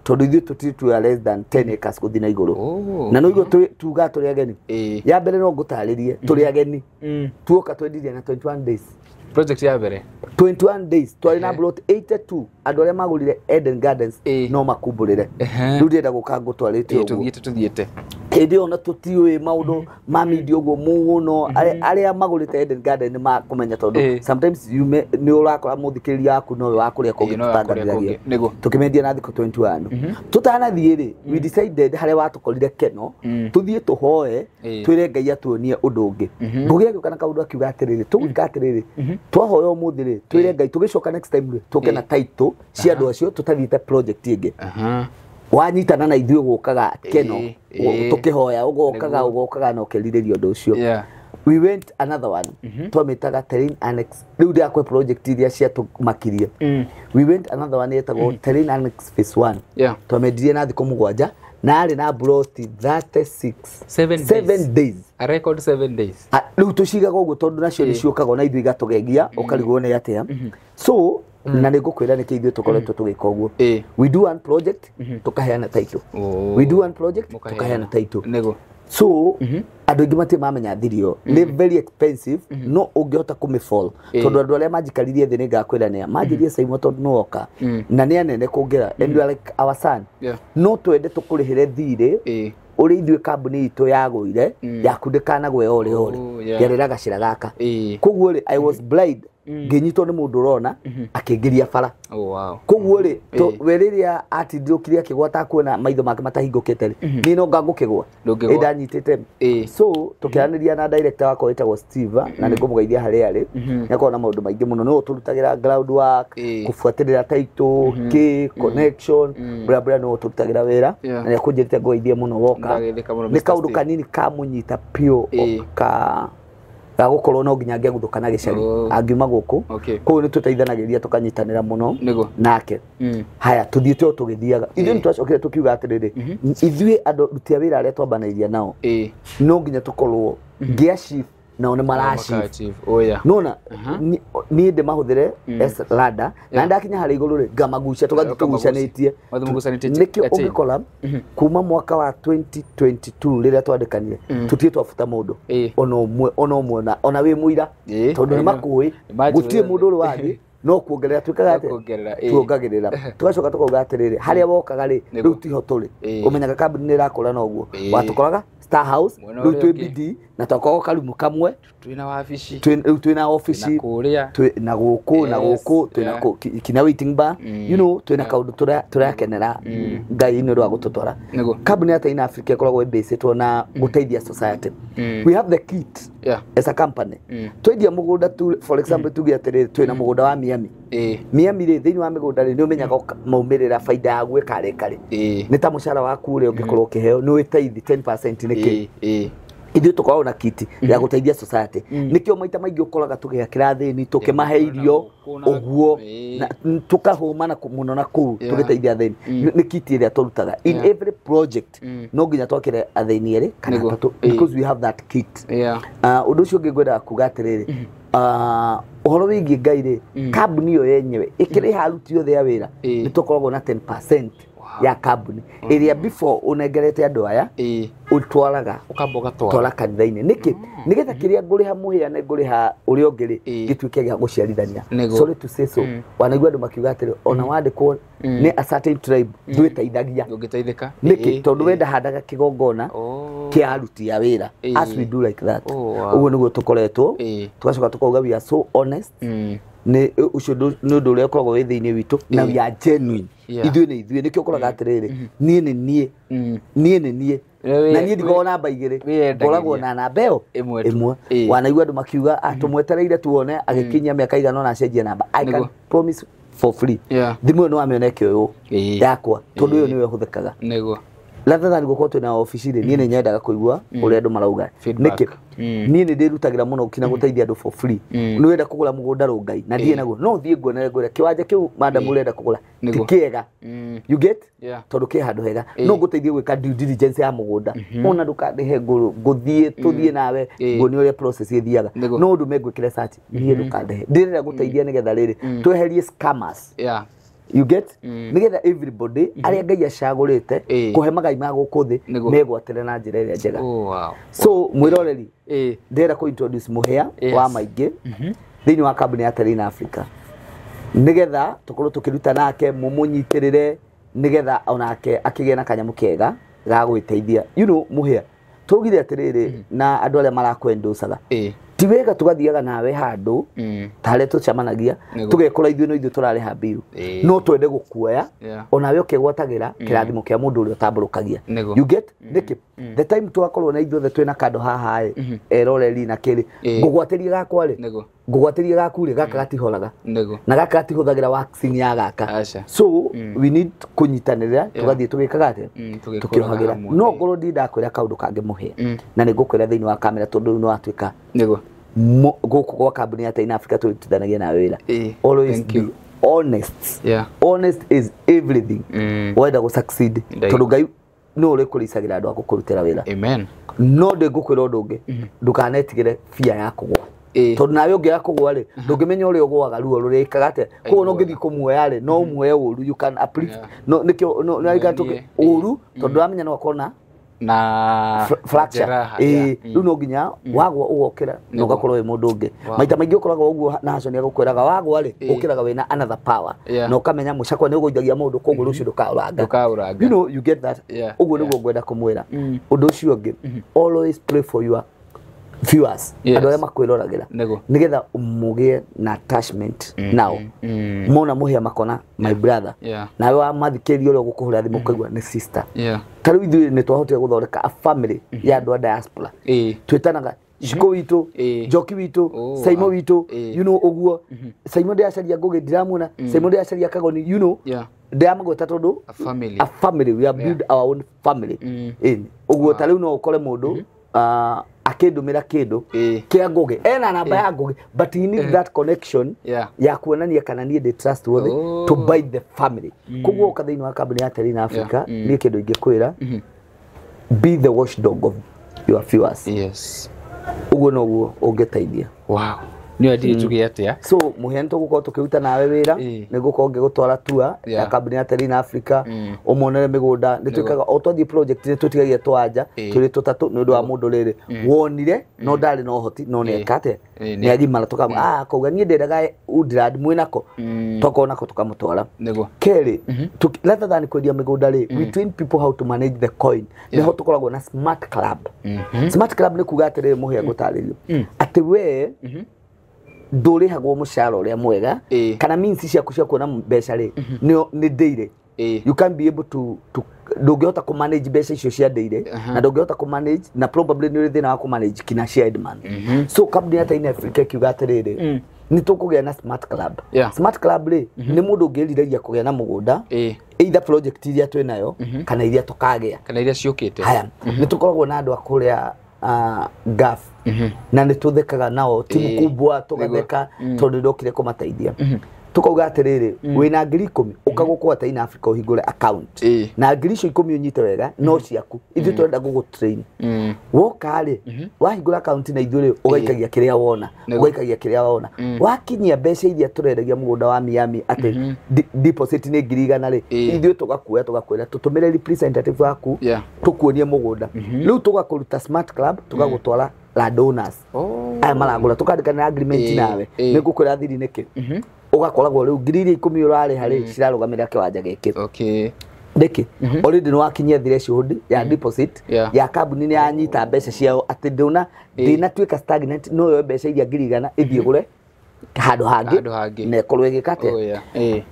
tondũ ithuĩ tũtirĩ less than 10 acres gũthiĩ na igũrũ na no igũrũ tuga tũrĩ ageni ya mbere no ngũtarĩrie tũrĩ ageni tuoka twendirie na 21 days project ya mbere 21 days twari na brought 82 andũ arĩa magũrire Eden Gardens no makumbũrĩre rĩu ndĩrenda gũka ngũtwarĩte ũguo tũthiĩte hĩndĩ ona tũtiũĩ maũndũ ma media ũguo mũno arĩa magũrĩte Eden Garden nĩ makũmenya tondũ sometimes nĩ ũrakora mũthikĩrĩria waku no wa kũrĩa kũngĩ tũtangathĩragia tũkĩmendia na thikũ 21 tũtanathiĩ rĩ we decided harĩa watũkorire Keno tũthiĩ tũhoe twĩre Ngai atuonie ũndũ ũngĩ Ngũgĩ agĩũka na kaũndũ akiuga atĩrĩrĩ tũgwĩka atĩrĩrĩ twahoya ũmũthĩ rĩ twĩre Ngai tũgĩcoka next time rĩ tũke na title cia andũ acio tũtathiĩte project ĩngĩ wanyitana na ithuĩ gũkaga Keno tũkĩhoya ũgokaga na ũkerirĩria ũndũ ũcio we went another one twamĩtaga Terrain Annex rĩu ndakwe project iria ciatũmakirie we went another one yetagwo Terrain Annex phase 1 twamendirie na thikũ 7 na arĩ na brought 7 days a record 7 days rĩu tũcigaga ũguo tondũ nacio nĩ ciũkaga na ithuĩ igatũgegia ũkarigwo nĩ atĩa so na nĩ ngũkwĩra nĩkĩ ithuĩ tũkoretwo tũgĩka ũguo we do one project tũkaheana title we do one project tũkaheana title so andũ aingĩ matirĩ mamenya thirio nĩ very expensive no ũngĩhota kũmĩfall tondũ andũ arĩa manjikaririe thĩ nĩ ngakwĩra nĩ manjĩrie Saimo tondũ no oka na nĩ anene kũngĩra and you are like our son no twende tũkũrĩhĩre thirĩ ũrĩ ithuĩ kambuni itũ yagũire yaku ndĩkanagwe ore gerera gacĩra gaka koguo rĩ I was blind nginyitwo nĩ mũndũ ũrona akĩngĩria bara koguo rĩ we rĩrĩa atindirũkire akĩgwata kuona maitho make matahingũkĩte rĩ niĩ no ngangũkĩgwa ndanyitĩte so tũkĩaranĩria na director wakwa wĩtagwo Steve na nĩ ngũmũgeithia harĩa arĩ nĩ akorwo na maũndũ maingĩ mũno no tũrutagĩra ground work kũbuatĩrĩra title connection bra no tũrutagĩra wĩra na nĩ akũnjĩrĩte ngũgeithie mũno woka nĩ kaũndũ kanini kamũnyita pio ka gagũkorwo no nginya angĩagũthũkana gĩcari angiuma gũkũ koguo nĩ tũteithanagĩria tũkanyitanĩra mũno nake haya tũthiĩte tũgĩthiaga ithuĩ nĩ twacokire tũkiuga atĩrĩrĩ ithuĩ andũ ruti a wĩra arĩa twambanĩiria nao no nginya tũkorwo ngĩaci na one marachieve oya nona ni de mahudire es ladder na ndakinya hari iguru ri ngamagucia tugathitugucanitie nikio ungikola kuma mwaka wa 2022 rira twandikanire tutie twafuta mundu ona umwe na ona wi muira tondu ni makui gutie mundu uri wathi no kuongerera twikaga ate tuongagirira tugacoka tukauga atiriri haria wokaga ri riu tiho turi umenyaga kambuni ni irakura noguo watukoraga Star House riu twi BD na twakoragwo karumu kamwe twina wabici twina office na guku twina kina waiting bar you know twina kaundu turakenera ngai ni rwa gututwara kambuni ata in Africa ikoragwo based na guteithia society we have the kit as a company twendia mugunda tu for example tugia atiriri twina mugunda wa Miami ri thiini wa migunda ri ni umenyaga maumirira faida ya gwikare kare ni ta mushara waku ri ungikorwo ukiheo ni witeithi 10% niki ithu tukoragwo na kiti ya guteithia society nikio maita maingi ukoraga tugiakira thini tukimahe irio uguo tukahuma na muno na kuu tugiteithia thini ni kiti iria turutaga in every project no nginya twakire athini eri kana tatu because we have that kit undu ucio ngigwenda kuga atiriri uhoro wingi ngai ri kambuni yo yenyewe ikiriha aruti othe a wira ni tukoragwo na 10% ya kambuni iria before unengerete andu aya utwaraga ukamboga twara kanitha-ini niki nigetha kiria nguriha muhia na nguriha uria ungiri gituike gia guciarithania sorry to say so wanaigua andu makiuga atiri ona wandikwo ni a certain tribe twiteithagia ungiteithika niki tondu wenda handaga kigongona kia aruti a wira as we do like that uguo niguo tukoretwo tugacoka tukauga we are so honest ni ucio ni undu uria ukoragwo wi thiini witu na we are genuine ithuĩ nikio ukoraga atiriri nie na nie ndikoragwo na namba igĩrĩ ngoragwo na namba ĩyo ĩmwe wanaigua andũ makiuga tumwetereire tuone agĩkinyia mĩaka igana ona acenjie namba I can promise for free thimũ ĩyo no amĩone kĩoyo yakwa tondu ũyũ nĩwe ũhũthĩkaga rather than gukorwo twina ofici-rĩ niĩ nĩ nyendaga kũigua ũrĩa andũ marauga nĩkĩ niĩ nĩ ndĩrutagĩra mũno kinya gũteithia andũ for free nĩ wenda kũgũra mũgũnda Rongai na ndiĩ naguo no thiĩ nguonere ngwĩre kĩwanja kĩu madam ũrenda kũgũra ti kĩega you get tondu ki handu hega no nguteithie gwika due diligence ya mugunda ona ndukandihe nguthiĩ tuthiĩ nawe nguoni uria process ithiaga no ndume ngwikire search niĩ ndukandihe ndirenda guteithia nigetha riri tweherie scammers you get nigetha everybody aria ngai acagurite kuhe magai ma guku thi megwatire na njira iria njega so mwiroreri ndira ku introduce muhia wa maingi thiini wa kambuni ya Terrain Africa nigetha tukorwo tukiruta nake mumunyitirire nigetha onake akigia na kanyamu kega ga gwiteithia you know muhia tugire atiriri na andu aria marakwenducaga ti wega tugathiaga nawe handu tare tucamanagia tugekora ithuĩ no ithuĩ tũrarĩha bill no twende gũkuoya onawe ũkĩgwatagira kĩrathimo kĩa mũndũ ũrĩa ũtambũrũkagia you get nĩkĩ the time twakorwo na ithuothe twĩna kando haha eroreri na kĩrĩ ngũgwatĩria gakwa rĩ ngũgwatĩria gaku rĩ gaka gatihoraga na gaka gatihũthagĩra waxing ya gaka so we need kũnyitanĩrĩra tũgathiĩ tũgĩkaga atĩa tũkĩohagĩra no ngorwo ndindakwĩra kaũndũ kangĩ mũhĩa na nĩngũkwĩra thĩinĩ wa kamera tondũ no atuĩka gũkũ gwa kambuni ya Terrain Africa tũrutithanagia na wĩra always be honest honest is everything wenda gũ succeed tondũ Ngai no ũrĩ kũricagĩra andũ a gũkũrutĩra wĩra amen no ndĩngũkwĩra ũndũ ũngĩ ndũkanetigĩre fear ya kũgwa tondu nawe ũngĩaga kũgwa rĩ ndũngĩmenya ũrĩa ũgwaga ruo rũrĩkaga atĩa koguo no ngĩthiĩ kũmuoya rĩ no muoye ũru you can uplift no nĩkĩo no ũru tondũ amenya no akona na fracture riu no nginya wagwa ugokira no gakorwo wi mundu ungi maita maingi ukoraga uguo na haco ni agukwiraga wagwa ri ukiraga wina another power no kamenya mucakwa ni uguthagia mundu koguo rucio ndukauranga you know you get that uguo niguo ngwenda kumwira undu ucio ungi always pray for your viewers andu aria makwiroragĩra nigetha mugie na attachment now mona muhia makona my brother nawe wa mathikiria uria gukuhura thimu kaigua ni sister tariu ithuĩ nĩ twahotire guthondeka a family ya andu a diaspora twitanaga Shiko witũ Njoki witũ Saimo witũ you know uguo Saimo ndiacaria Ngugi ndiramuona Saimo ndiacaria Kagoni you know ndiramagweta tondu a family we have built our own family uguo tariu no ukore mundu akindumira kindu kia Ngugi ena namba ya Ngugi but you need that connection ya kuonania kana nie the trustworthy to buy the family koguo ukathiini wa kambuni ya Terrain Africa ni kindu ingikwira be the watchdog of your viewers uguo noguo ungeteithia. Wow. Ni adi njuge atia. So muhiani tugukorwo tukiruta nawe wira nigukorwo ngigutwara tour ya kambuni ya Terina Africa umonere migunda nitwikaga otwathie project ni twitigagia twanja turi tutatu ni undu wa mundu riri wonire no ndari no hoti no ne kate ni agimara tukama kauga nie ndendaga Woodland mwinako tokona ko tukamutwara nego keri rather than kwendia migunda ri we train people how to manage the coin niho tukoragwo na smart club. Smart club ni kuga atiriri muhia gutaririo ati we ndurihagwo mushara uria mwega kana means ciaku cia kuona mbeca ri ni ndeire. You can be able to ndungihota ku manage mbeca icio cia ndeire na ndungihota ku manage na probably ni thina wa ku manage kina shared man. So company ya Terina Africa kiuga atiriri ni tukugia na smart club. Smart club ri ni mundu ngiriragia kugia na mugunda either project iria twinayo kana iria tukagia kana iria ciukite. Haya ni tukoragwo na andu akuria gaf na ni tuthekaga nao timu kubwa tugatheka tondu ndokire kumateithia tukauga atiriri wina ngiri 10 ukagukwa Terina Africa uhingure account na ngiri 10 unyite wega no ciaku ithu twenda gugutrain woka ri wahingura account na ithure ugaikagia kiria wona ugaikagia kiria wona wakinyia mbeca iria turendagia mugunda wa Miami ati deposit ni ngiri 100 ri ithu tugakwira tutumire representative waku tukuonie mugunda riu tugakuruta smart club tugagutwara landowners aya maragura tukandikana agreement nawe nigukwira thiri niki ugakoragwo riu ngiri 10 urari hari cirarugamira kiwanja giki ndiki already no wakinyia threshold ya deposit ya kambuni ni anyita mbeca ciao ati ndona ndina twika stagnant no yo mbeca iria ngiri 100 ithie gure handu hangi na ikorwo igikate.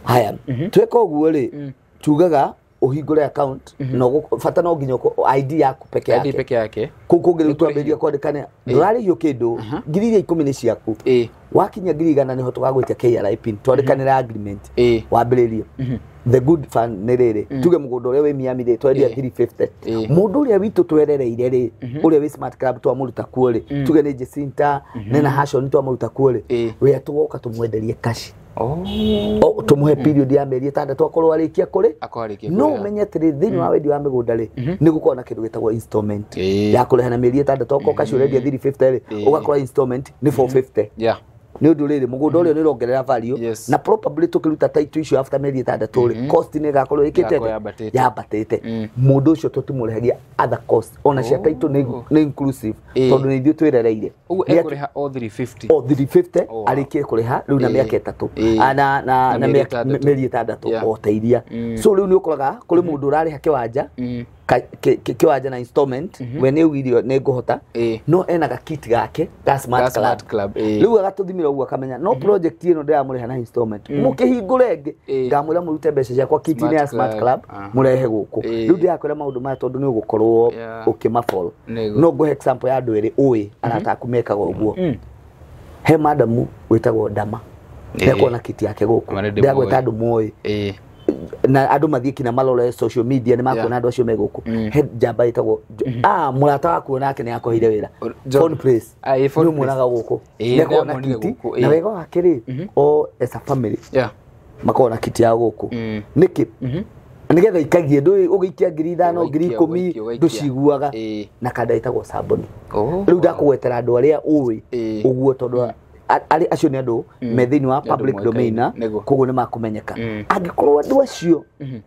Haya tweka uguo ri tugaga uhingure account no fata no nginya ID yaku peke yake kungire twambiria kwandikana ndurari hiyo kindu ngiri 10 ni ciaku wakinya ngiri 100 niho tugagwitia KRA pin twandikanira agreement wambiririe the good fun ni riri tuge mugunda uria wi Miami ri twendia 350 mundu uria witu twerereire ri uria wi smart club twamuruta kuo ri tuge ni Jacinta nena Hashon twamuruta kuo ri we tugoka tumwenderie cash tumuhe period ya meri 6 akorwo arikia kuri no umenye atiri thini wa wendi wa migunda ri ni gukorwo na kindu gitagwo installment ya kureha na meri 6 akorwo cash urendia 350 ri ugakora installment ni 450 ni undu riri mugunda urio ni rongerera value na probably tukiruta title issue after meri 6 ri cost ni gakorwo ikite yabatite mundu ucio tutimurehagia other cost ona cia title ni inclusive tondu ni ithu twerereire ekureha all 350 arikie kureha riu na miaka 3 na meri 6 oteiria so riu ni ukoraga kuri mundu urariha kiwanja kiwanja na installment we ni ugirio ni nguhota no ena ga kit gake ga smart club riu agatuthimira uguo akamenya no project ino ndiramuriha na installment mukihingure ngi ngamwira murute mbeca ciakwa kit ni ya smart club murehe guku riu ndiakwira maundu maya tondu ni ugukorwo ukimafolo no nguhe example ya andu eri uwi arata kumekaga uguo he madamu witagwo Dama ndeko na kit yake guku ndiagweta andu moi na andu mathie kina malore social media ni makona andu acio meguku he jamba itagwo murata waku nake ni akohire wira phone place ni munaga guku ndeko na kiti na wega wakiri o as a family makona kiti ya guku niki nigetha ikagie ndu ugiikia ngiri 5 ngiri 10 nduciguaga na kada itagwo sabuni riu ndakugwetera andu aria uwi uguo tondu ari acio ni andu me thini wa public domain koguo ni makumenyeka angikorwo andu acio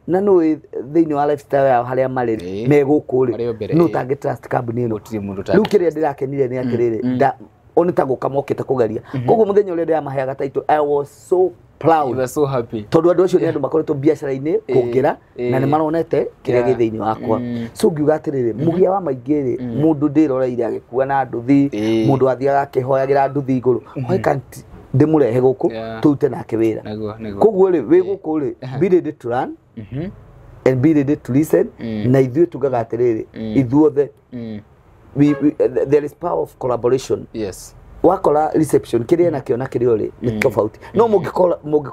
na no thini wa lifestyle yao haria mari me guku ri no tangi trust company ino riu kiria ndirakenire ni atiriri onita gukamokete kugeria koguo muthenya uria ndamaheaga title I was so proud. You were so happy. Tondu andu acio ni andu makoretwo biacara-ini kungira na ni maronete kiria githiini wakwa so ngiuga atiriri mugia wa maingiri mundu ndiroreire agikua na nduthi mundu athiaga akihoyagira nduthi iguru why can't ndimurehe guku turute nake wira koguo ri wi guku ri be ready to run and be ready to listen na ithuĩ tugaga atiriri ithuothe there is power of collaboration. Wakora reception kiria nakio na kiria ri ni tofauti no mugi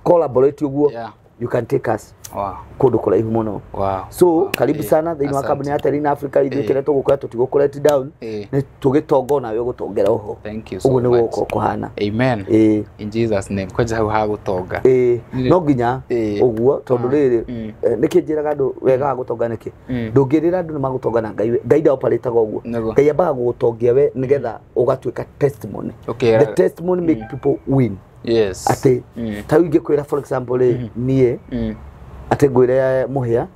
collaborate uguo you can take us wow kundu kuraihu muno wow so karibu sana thiini wa kambuni ya Terrain Africa ithikire tugukora tutigukora down ni tugitonga na we gutongera oho thank you so much uguo niguo kuhana amen in Jesus name koja hau ha gutonga no nginya uguo tondu riri nikijiraga andu wega wa gutonga niki ndungirira andu ni magutonga na ngai da operate uguo ngai ambaga gutongia we nigetha ugatuika testimony the testimony make people win yes ate tawige kwira for example nie ate ngwire muhia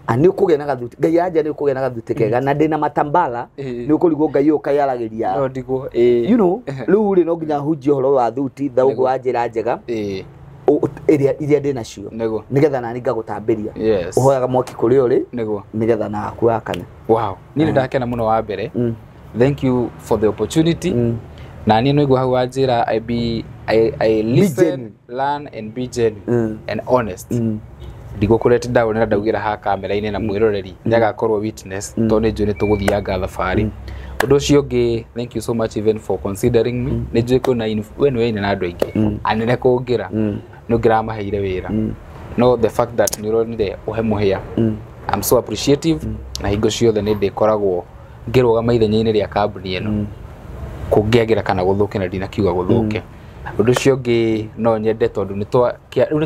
ani ukugena gathuti ngai anja ni ukugena gathuti kega na ndina matambala ni ukurigwo ngai ukayaragiria no ndigo you know riu ri no nginya hunjie horo wa thuti thaugu anjira njega iria ndina cio nigetha nani ngagutambiria uhoyaga mwaki kuri uri nigetha na aku akane wow ni ndakena muno wa mbere thank you for the opportunity na ni no igwa hau anjira I listen learn and be genuine and honest ndigukurete down na ndaugira ha kamera ine na mwiroreri ndagakorwo witness to ni njune tuguthianga thabari undu ucio ngi thank you so much even for considering me ni njue ko na we na andu aingi anene kungira no ngira maheire wira no the fact that ni ronire uhe muhia I'm so appreciative na hingo ciothe ni ndikoragwo ngirugama ithenya-ini ria kambuni eno kungiagira kana guthuke na ndina kiuga guthuke undu ucio ngi no nyende tondu ni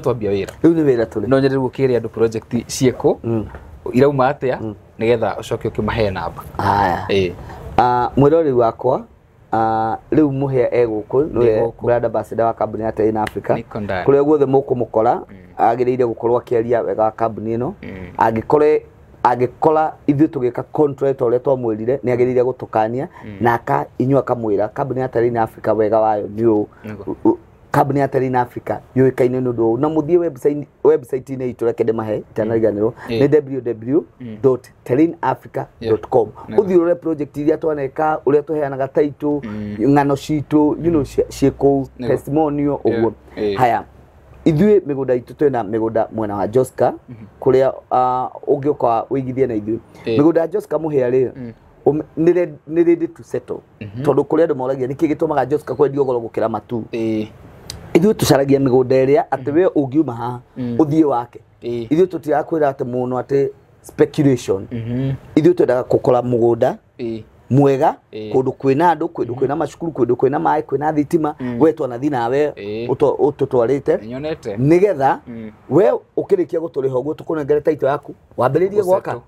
twambia wira riu ni wira tuli no nyende gukiria andu project cieko irauma atia nigetha ucoke ukimahe namba haya mwirori wakwa riu muhia eguku no brand ambassador wa kambuni ya Terrain Africa kuria guothe mukumukora agiriire gukorwo akiaria wega wa kambuni ino agikora ithu tugika contract ore twamwirire ni agiriire gutukania na aka inyua kamwira kambuni ya Terrain Africa wega wayo ni kambuni ya Terrain Africa yoikaine nundu na muthie website ine iturekede mahe itanariganiro ni www.terrainafrica.com uthiure project iria twaneka uria tuheanaga title ngano citu you know cieko testimonial uguo haya ithuĩ migunda itu twina migunda mwena wa Joska kuria ungioka wigithie na ithuĩ migunda ya Joska muhia ri ni ready to settle tondu kuria andu moragia niki gitumaga Joska kwendio goro gukira matu ithuĩ tucaragia migunda iria ati we ungiuma ha uthie wake ithuĩ tutirakwira ati muno ati speculation ithuĩ twendaga gukora mugunda mwega kundu kwina andu kundu kwina macukuru kundu kwina mai kwina thitima we twanathi nawe ututwarite nigetha we ukirikia guturiha uguo tukunengere title yaku wambiririe gwaka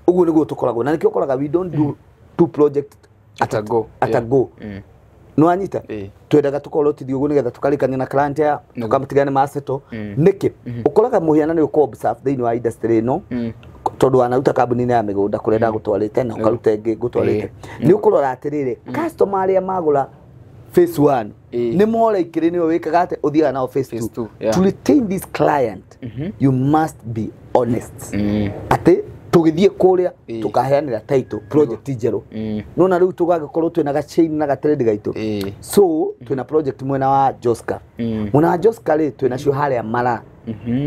uguo niguo tukoragwo na nikio koraga we don't do two project at a go no anyita twendaga tukorwo tithio uguo nigetha tukarikania na client ya tukamtigane maseto niki ukoraga muhiana ni uko observe thiini wa industry ino tondu anaruta kambuni-ini ya migunda kurenda gutwarite na ukaruta ingi gutwarite ni ukurora atiriri customer aria magura phase 1 ni mora ikiri ni wikaga ate uthiaga nao phase 2 to retain this client you must be honest ate tugithie kuria tukaheanira title project njeru no na riu tugagikorwo twina ga chain na ga trade gaitu so twina project mwena wa Joska mwena wa Joska ri twina cio haria mara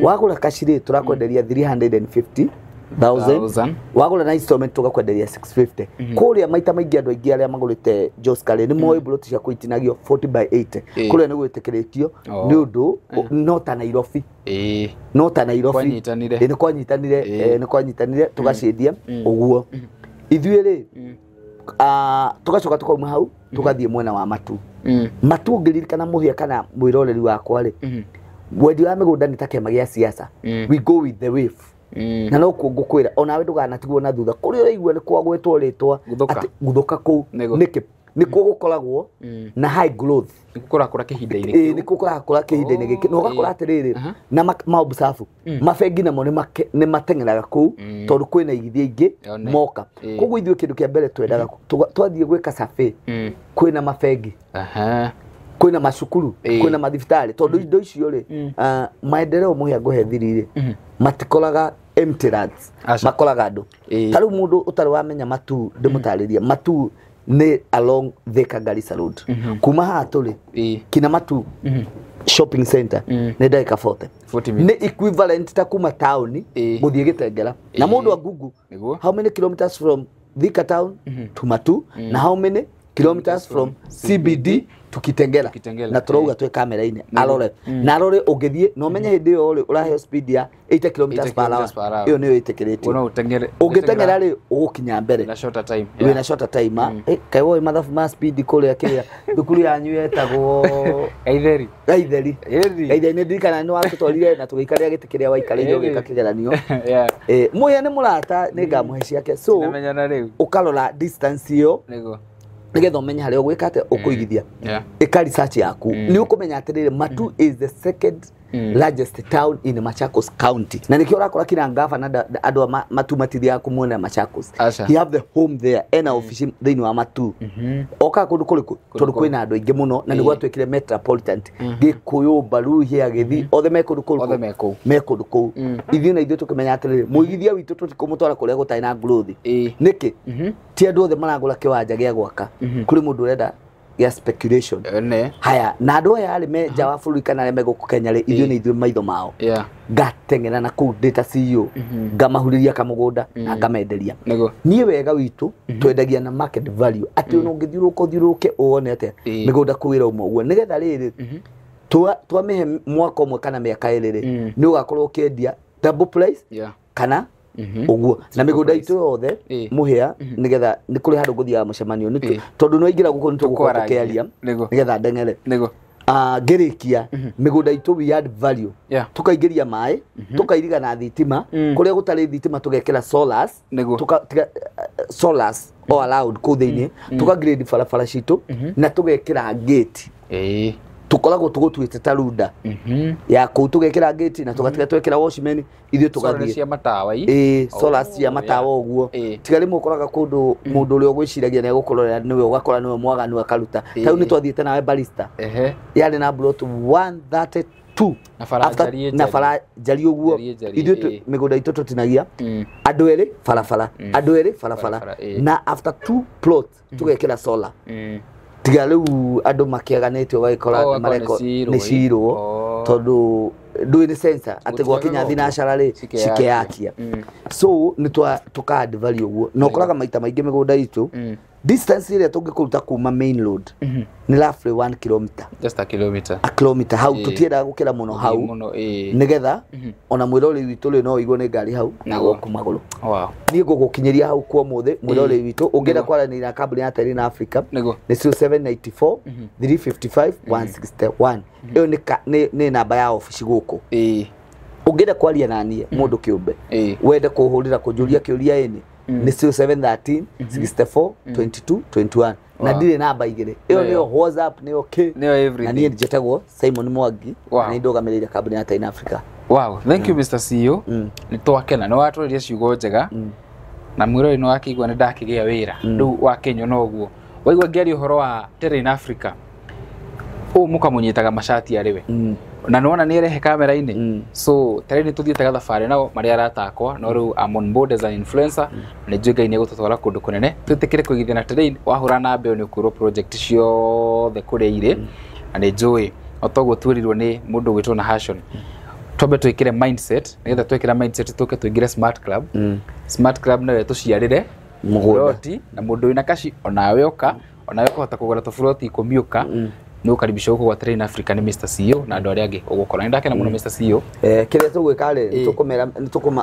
wagura kashiri turakwenderia 350,000 wagura na installment tugakwenderia 650 kuria maita maingi andu aingi aria magurite Joska ri ni moi buloti cia kuitinagio 40/80 kuria ni gwitikiritio ni undu not a Nairobi not a Nairobi ni kwanyitanire tugacendia uguo ithuĩ ri tugacoka tukauma hau tugathie mwena wa matu matu ngiririkana muhia kana mwiroreri wakwa ri wendi wa migunda ni takema gia siasa we go with the wave na no kugukwira ona we nduganatigwo na thutha kuri uraigua ni kwagwetwo ritwa ati guthuka ku niki nikuo gukoragwo na high growth nikurakura kihinda-ini nikuo kurakura kihinda-ini giki no gakora atiriri na maombu safu mabengi namo ni mateng'eraga ku tondu kwina igithia ingi moka koguo ithuĩ kindu kia mbere twendaga twathie gwika survey kwina mabengi kwina macukuru kwina mathibitari tondu indo icio ri maendeleo muhia nguhe thiriri matikoraga empty lands makoraga andu taru mundu utari wamenya matu ndimutariria matu ni along Thika Garissa Road kuma ha tuli kina matu shopping center ni dakika 40 ni equivalent ta kuma town guthie Gitengera na mundu wa Google how many kilometers from Thika town to Matu na how many kilometers from CBD tukitengera na turauga twe kamera-ini arore na arore ungithie no menye hindi yo urahe speed ya 80 km/h iyo niyo itekeretio no utengere ungitengera ri ugukinya mbere na shorter time na shorter time kai wo mathabu ma speed kuria kiria thukuru yanyu yetagwo gaitheri ni ndikana ni watutwarire na tugikaria giti kiria waikarire ugika kigeranio muya ni murata ni ngamuhe ciake so ukarora distance iyo nigetha umenye haria ugwikate ukuigithia ika research yaku ni ukumenya atirire Matu is the second largest town in Machakos County na nikio urakora kina ngava na andu Matu matithia kumwona Machakos he have the home there ena office thini wa Matu oka kundu kuriku tondu kwina andu aingi muno na niguo twikire metropolitan Gikuyu Baruhia Githi othe mekundu kuriku mekundu ku ithi na ithu tukimenya atirire muigithia witu tutikumutwara kuria gutai na growth niki ti andu othe maragura kiwanja gia gwaka kuri mundu urenda ya speculation haya na andu aya ari meja wa bũrũri kana arĩa megũkũ Kenya rĩ ithuĩ nĩ ithuĩ maitho mao ngateng'era na kũu ndĩ ta CEO ngamahurĩria kamũgũnda na ngamenderia niĩ wega witũ twendagia na market value atĩ ona ũngĩthiũrũke uone atĩa mĩgũnda kũwĩra ũmwe ũguo nĩgetha rĩrĩ twamĩhe mwaka ũmwe kana mĩaka ĩrĩ rĩ nĩ ũgakorwo ũkĩendia double price kana uguo na migunda itu yothe muhia nigetha ni kuri handu nguthiaga mucemanio ni tondu no ingira guko nitugukorwo tukiaria nigetha ndeng'ere ngirikia migunda itu we add value tukaingiria mai tukairiga na thitima kuria gutari thitima tugekera solars solars all allowed ku thiini tukagrade barabara citu na tugekera gate tukoragwo tugutuite tarunda ya ku tugekera gate na tugatiga twekera washman ithuĩ tugathie cia matawa solar cia matawa uguo tigari mukoraga kundu mundu uri ogwiciragia na gukorora niwe ugakora niwe mwaganu akaruta tau ni twathiite nawe barista yari na plot 132 na fara jari uguo ithuĩ migunda itu tutinagia andu eri farafara na after 2 plots tugekera solar tiga riu andu makiaganĩtio gagikora mareko ni cirwo tondu ndui ni sensor ati gwakinya thinacara ri cikeakia so ni tuka add value uguo no koraga maita maingi migunda itu distance ile tungikuruta kuma main road ni roughly 1 kilometer just a kilometer how tutienda gukira muno hau nigetha ona mwirori witu ri no igwo ni ngari hau na goku maguru ni ngugukinyiria hau kwa muthe mwirori witu ungienda kwaranira kambuni ya Terina Africa ni 0794 355 161 iyo ni namba ya office guku ungienda kwaria nanie mundu kiumbe wende kuhurira kujuria kiuria eni ni 0713 64 22 21 na ndire namba igire iyo niyo WhatsApp niyo K niyo everything na niye njetagwo Simon Mwangi na indogamirira kambuni ya Terina Africa. Wow, thank you Mr. CEO ni twakena no watũrĩria ciugo njega na mwĩrori no wakĩigua nĩ ndakĩgĩa wĩra rĩu wa Kenya no guo waigua ngĩaria ũhoro wa Terina Africa mukamunyitaga mashati ariwe na nona ni rehe kamera-ini so Terina tuthiĩte gathabarĩ nao marĩa aratakwa no rĩu am on board as an influencer nĩ njũĩ nĩ gũtũtwara kũndũ kũnene twĩtĩkĩre kũigithia na Terina wahũra na mbeo nĩ ũkũrwo project ciothe kũrĩa irĩ na nĩ njũĩ otoguo twĩrirwo nĩ mũndũ gwĩtwo Nahashon twambe twĩkĩre mindset nĩgetha twĩkĩra mindset tũke tũingĩre smart club nawe tũciarĩre mũgũnda na mũndũ wĩna kaci onawe oka onawe kũhota kũgũra tũburoti ikũmiũka ni ukaribisha huko kwa Terina Africa ni Mr. CEO na andu aria angi ugukora ni ndakena muno Mr. CEO kire tugwika ri tukumera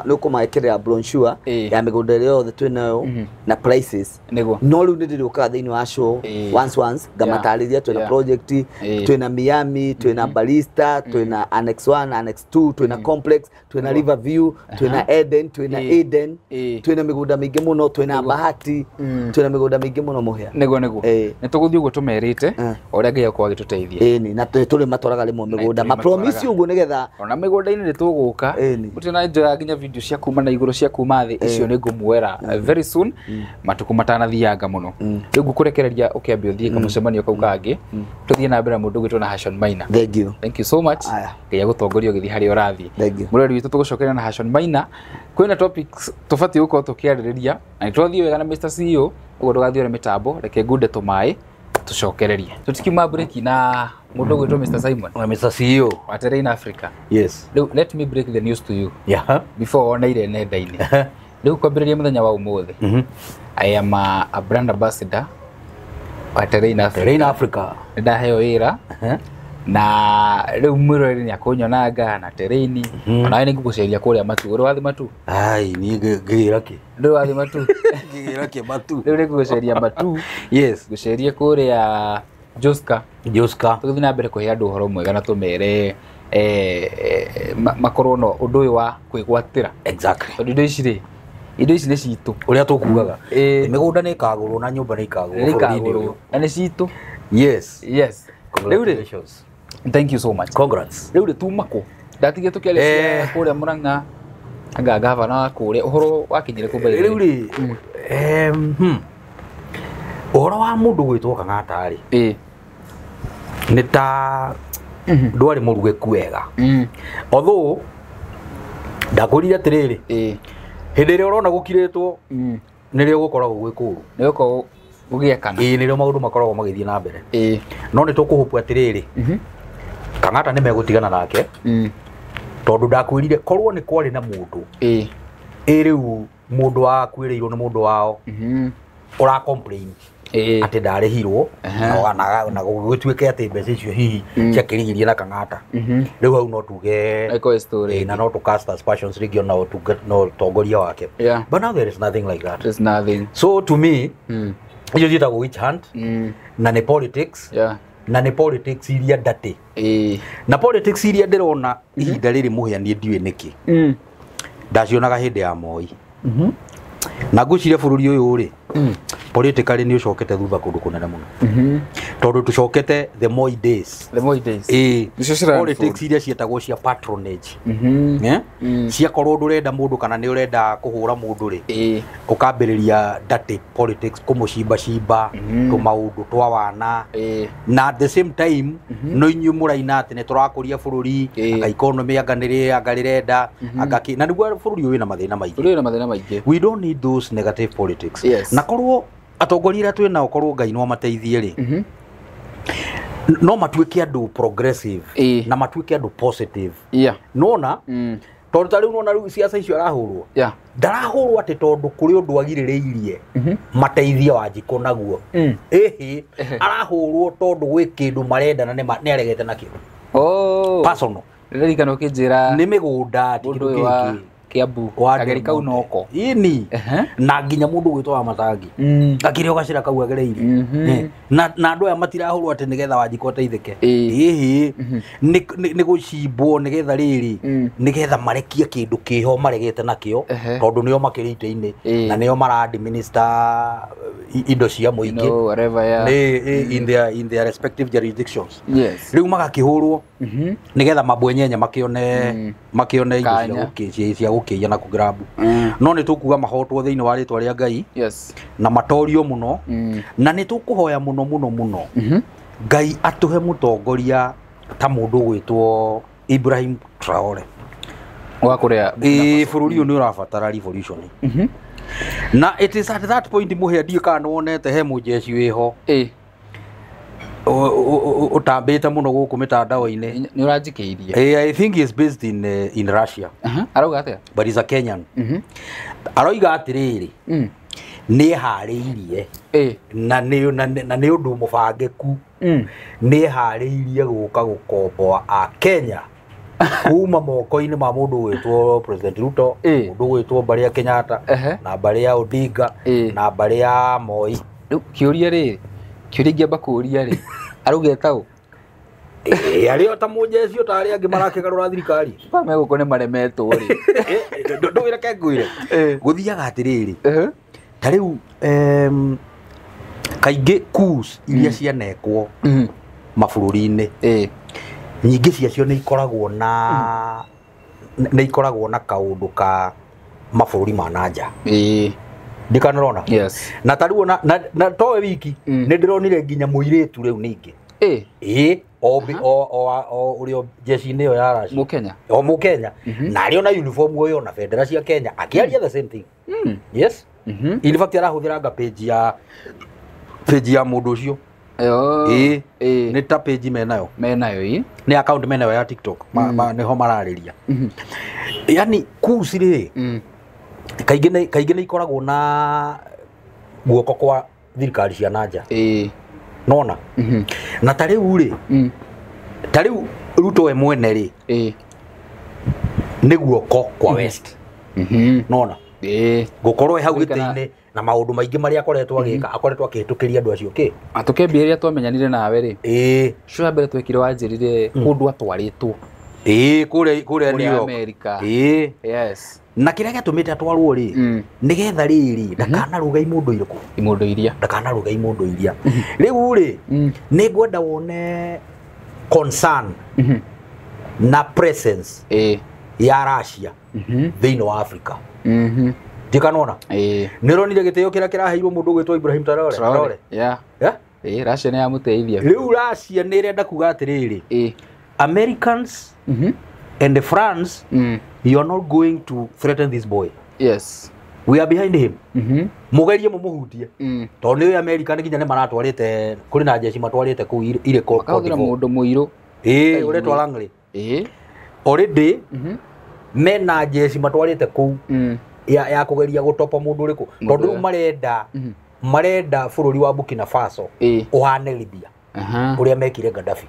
nukumaikirira brochure ya migunda ĩrĩa yothe twinayo na prices no riu ndiri uka thiini wa show once ngamatariria twina project twina Miami twina Barista twina Annex 1 Annex 2 twina Complex twina Riverview twina Eden twina Eden twina migunda mingi muno twina Bahati twina migunda mingi muno muhia nego ni tuguthii uguo tumerite oria ngai akwa gituteithie ni na tuli matwaraga rimwe migunda ma promise uguo nigetha ona migunda-ini ni tuguka utina njoya nginya video cia kuma na iguru cia kuma thi icio ni ngumwera very soon matuku matanathianga muno riu ngukurekereria ukiambia uthie kamucemanio kau kangi tuthie na mbere mundu gwitwo Nahashon Maina. Thank you so much ngai agutongoria ugithi hari urathi murori witu tugucokerera Nahashon Maina kwina topics tufati uko tukiaririria na nitwathie wega na Mr. CEO ugo ndugathiore mitambo reke ngunde tumai tucokererie tutikima break na mundu gwitwo Mr. Simon Mr. CEO wa Terina Africa. Yes, let me break the news to you before onaire nenda-ini riu kwambiriria muthenya wa umuthi I am a brand ambassador wa Terrain Africa ndaheo wira na riu mwirori ni akunyonanga na Terrain ona ni nguguceria kuria matu uri wathi matu ai ni ngira ki ndo wathi matu ngira ki matu riu ni nguguceria matu yes gucerie kuria Joska tuthi na mbere kuhe andu horo mwega na tumere makorwo no undu uyu wa kwigwatira exactly indo ici ni citu uria tukugaga migunda ni kagurwo na nyumba ni kagurwo na ni citu yes congratulations thank you so much congrats riu ri tumako ndatige tukiaria kuria Murang'a anga gavana wa kuria uhoro wakinyire ku mbere riu ri uhoro wa mundu gwitwo Kang'ata ri ni ta ndwari muruge kwega although ndakurire atiriri hindi ria urona gukiritwo nirio gukoragwo gwikuru niko ugiekana nirio maundu makoragwo magithie na mbere no ni tukuhupu atiriri Kang'ata ni megutigana nake tondu ndakwirire korwo ni kwari na mundu riu mundu akwirirwo ni mundu wao ura complain ati ndarihirwo na gugituike ati mbeca icio hihi ciakirigirie na Kang'ata riu hau no tuge story na no to cast aspersions region no to get no tongoria wake but now there is nothing like that. There's nothing. So to me hiyo jitagwo witch hunt na ni politics na ni politics iria ndate na politics iria ndirona ihinda riri muhia ni ndiwe niki ndacionaga hindi ya Moi na ngucire bururi uyu ri politically ni ucokete thutha kundu kunene muno tondu tucokete the Moi days politics iria cietagwo cia patronage ciakorwo ndurenda mundu kana ni urenda kuhura mundu ri ukambiriria dirty politics kumucimba tumaundu twa wana na at the same time no inyu muraina ati ni turakuria bururi anga economy anga rirenda anga na niguo bururi uyu na mathina maingi we don't need those negative politics na korwo atongoria twi nao korwo Ngai no mateithie ri no matuike andu progressive na matuike andu positive nona tondu ta riu nona riu siasa icio arahurwo ndarahurwo ati tondu kuri undu agirireirie mateithia Wanjiku naguo arahurwo tondu gwi kindu marenda na ni aregete nakio personal ririkano kinjira ni migunda ti kindu kingi Kiambu kageri kau noko ini na nginya mundu gwitwa Matangi akirio gacira kau agereire na andu aya matirahurwo ati nigetha Wanjiku ateithike ni gucibwo nigetha riri nigetha marekie kindu kiho maregete nakio tondu nio makirite-ini na nio mara administer indo cia muingi in their respective jurisdictions riu magakihurwo nigetha mabwenyenye makione indo cia gukiia na kugrabu no ni tukuga mahotwo thiini wa ritwa ria Ngai na matorio muno na ni tukuhoya muno Ngai atuhe mutongoria ta mundu gwitwo Ibrahim Traore wa kuria bururi uyu ni urabatara revolution na it is at that point muhe ndie kana wonete he mujeshi wiho utambite muno guku mitandao-ini ni uranjikiirie I think he is based in Russia arauga atia but he's a Kenyan aroiga atiriri ni hariirie na ni undu mubangeku ni hariirie guka gukomboa a Kenya kuma moko-ini ma mundu gwitwo President Ruto mundu gwitwo Baria Kenyatta na Baria Odinga na Baria Moi kiuria ri kiuria ngiamba kuria ri aruge tau ario ta mujeshi utari angi marakigarura thirikari meguko ni maremetwo ri nduwira ke ngwire guthiaga atiriri ta riu kaingi coups iria cianekwo mabururi-ini nyingi ciacio ni ikoragwo na kaundu ka mabururi ma nanja ndikanarona na tariu na towe wiki ni ndironire nginya muiritu riu ningi urio jeshi-ini yo ya Russia Mukenya na ario na uniform uyo na bendera cia Kenya akiaria the same thing in fact arahuthiranga page ya mundu ucio ni ta page menayo ni account menayo ya TikTok niho marariria yani kusiri kaingĩ nĩ ikoragwo na guoko kwa thirikari cia nanja nona na ta riu ri ta riu Ruto we mwene ri niguo ko kwa West nona gukorwo hau gitini na maundu maingi maria akoretwo agika akoretwo akihitukiria andu acio ki atukembiria twamenyanire nawe ri sho mbere twekire wanjirire kundu atwaritwo kure New York America yes na kiria giatumite atwarwo ri nigetha riri ndakanaruga imundu iria ndakanaruga imundu iria riu ri ni ngwenda wone concern na presence ya Russia thiini wa Africa ndikanona nironire gitio kiria kiraheirwo mundu gwitwa Ibrahim Traore Russia ni amuteithia riu Russia ni irenda kuga atiriri Americans and France you are not going to threaten this boy. Yes, we are behind him. Mugerie mumuhutie tondu ni America ni kinya ni maratwarite kuri na jeshi matwarite ku ile ko akagira mundu muiru uretwa Langley already mena jeshi matwarite ku ya kugeria gutopa mundu riku tondu marenda bururi wa Burkina Faso uhane Libya uria mekire Gaddafi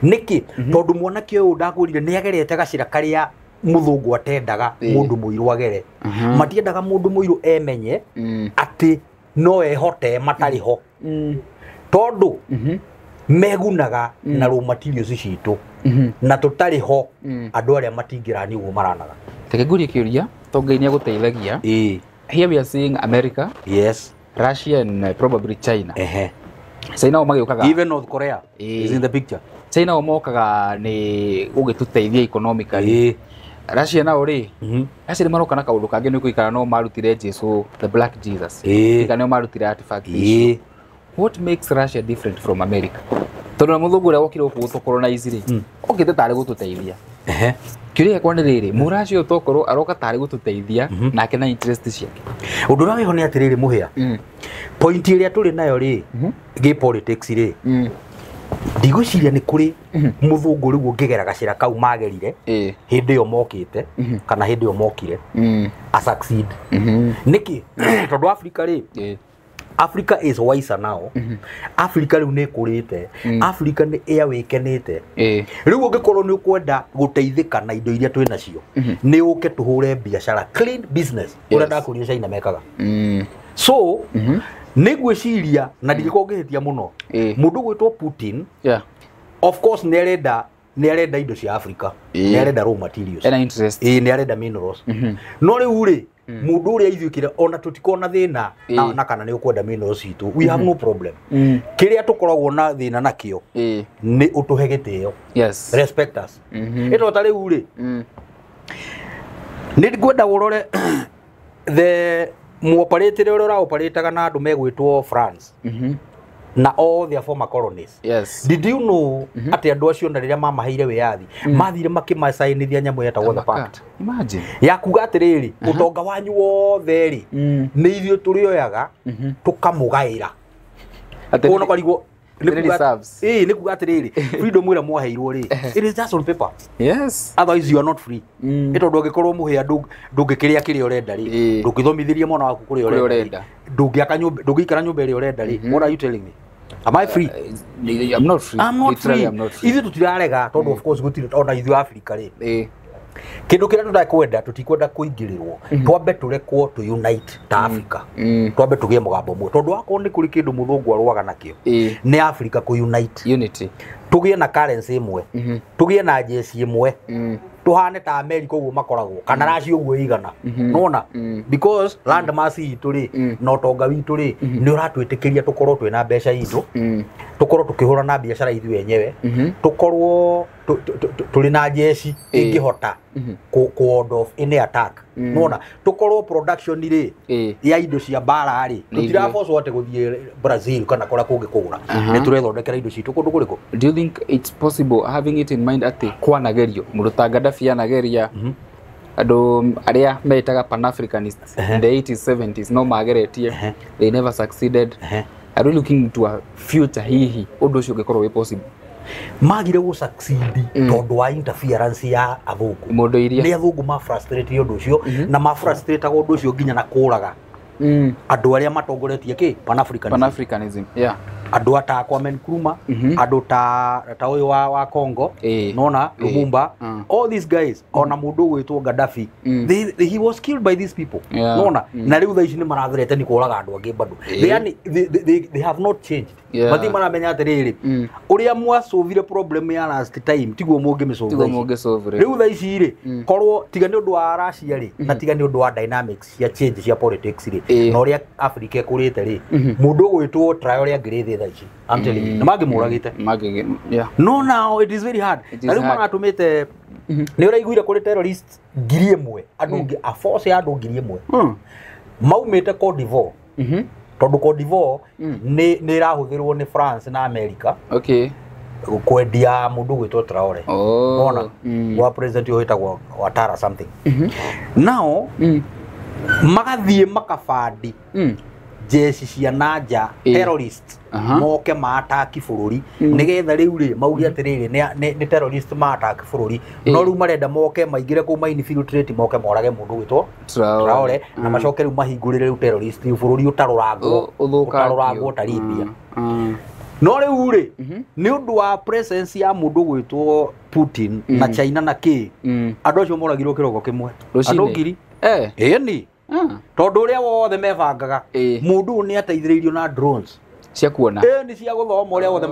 niki tondu mwanake uyu ndagurire ni agerete gacira karia muthungu atendaga mundu muiru agere matiendaga mundu muiru emenye ati no ehote matari ho tondu megunaga na raw materials citu na tutari ho andu aria matingirani uguo maranaga tegegurie kiuria tongai ni aguteithagia here we are seeing America Russia and probably China China magĩũkaga even North Korea is in the picture China mokaga ni gũgĩtuteithia economically Russia nao ri Russia maroka na kaundu kangi ni kuikara no marutire Jesu the Black Jesus kana marutire artifact what makes Russia different from America tondu muthungu uria wokire gũkũ colonize ri okite tari gũtuteithia kiuria kwa ni riri muracio utokorwo aroka tari gũtuteithia nake na interest ciake undu uria wiho ni atiriri muhia point iria turi nayo ri ge politics ri ndigũciria ni kuri muthungu riu ngigera gacira kau magerire hindi yo mokite kana hindi yo mokire a succeed niki tondu Africa ri Africa is wiser now Africa riu ni kurite Africa ni wikenete riu ungikorwo ni ukwenda guteithika na indo iria twi nacio ni uke tuhure biashara clean business ura ndakuria China mekaga so nigwiciria na ndigikongehetia muno mundu gwitwo Putin of course ni arenda indo cia Africa ni arenda raw materials ena interest ni arenda minerals no riu ri mundu uria ithuikire ona tutikona thina na kana ni ukwenda minerals citu we have no problem kiria tukoragwo na thina nakio ni utuhe gitio respect us ito ta riu ri ni ngwenda urore the muoperate uria uraoperataga na andu megwitwo France na all their former colonies did you know ati andu acio na riria mamaheire wiyathi mathire makimasainithia nyamu yetagwo the pact imagine ya kuga atiriri utonga wanyu wothe ri ni ithio turioyaga tukamugaira ona kwarigwo ni kuga atiriri freedom ira mwaheirwo ri it is just on paper otherwise you are not free ito ndungikorwo muhia ndungikiria kiria urenda ri ndungithomithirie mwana waku kuria urenda ndungikara nyumba iria urenda ri what are you telling me am I free I'm not free ithu tutirarega tondu of course gutire ona ithu Africa ri kindu kiria tutakwenda tutikwenda kuingirirwo twambe turekwo to unite ta Africa twambe tugie mugambo mwe tondu wako ni kuri kindu muthungu arwaga nakio ni Africa ku unity tugie na currency imwe tugie na jeshi imwe tuhane ta America uguo makoragwo kana Russia uguo igana nona because land mass itu ri no tonga witu ri ni uratwitikiria tukorwo twina mbeca itu tukorwo tukihura na biashara ithu wenyewe tukorwo tuli na jeshi ingihota ku ward of any attack nona tukorwo production ri ya indo cia bara ri tutiraforce wote guthie Brazil kana kora kungi kugura ni turethondekera indo citu kundu kuriku do you think it's possible having it in mind ati kwanagerio muruta Gaddafi anageria andu aria metaga pan-Africanists in the 80s 70s no mageretie they never succeeded are we looking to a future hihi undu ucio ungikorwo wi possible magire go succeed tondu wa interference ya athungu mundu iria ni athungu ma frustrate undu ucio na ma frustrate undu ucio nginya na kuraga andu aria matongoretie ki pan-Africanism andu ata Kwame Nkrumah andu ta uyu wa Congo nona Lumumba all these guys ona mundu gwitwo Gaddafi he was killed by these people nona na riu thaici ni marathirete ni kuraga andu angi bado they have not changed bathi maramenya atiriri uria mwasovire problem ya last time tiguo mungi misolve riu thaici ri korwo tiga ni undu wa Russia ri na tiga ni undu wa dynamics ya change cia politics ri na uria Africa ikurite ri mundu gwitwo trial ya ngirithi thaici I'm telling you magi muragite no now it is very hard na riu maratumite ni uraiguire kuri terrorist ngiri imwe andu ngi a force ya andu ngiri imwe maumite Cote d'Ivoire tondu Cote d'Ivoire ni irahuthirwo ni France na America kwendia mundu gwitwo Traore ona wa president yo hitagwo Ouattara something now magathie makabandi jeshi cia nanja terrorist moke maataki bururi nigetha riu ri maugi atiriri ni terrorist maataki bururi no riu marenda moke maingire ku infiltrate moke morage mundu gwitwo Traore na macoke riu mahingurire riu terrorist bururi utaruragwo taribia no riu ri ni undu wa presence ya mundu gwitwo Putin na China na ki andu acio moragirwo kiroko kimwe andu ngiri ni tondu uria wothe mebangaga mundu ni ateithiriirio na drones cia kuona ni cia guthoma uria wothe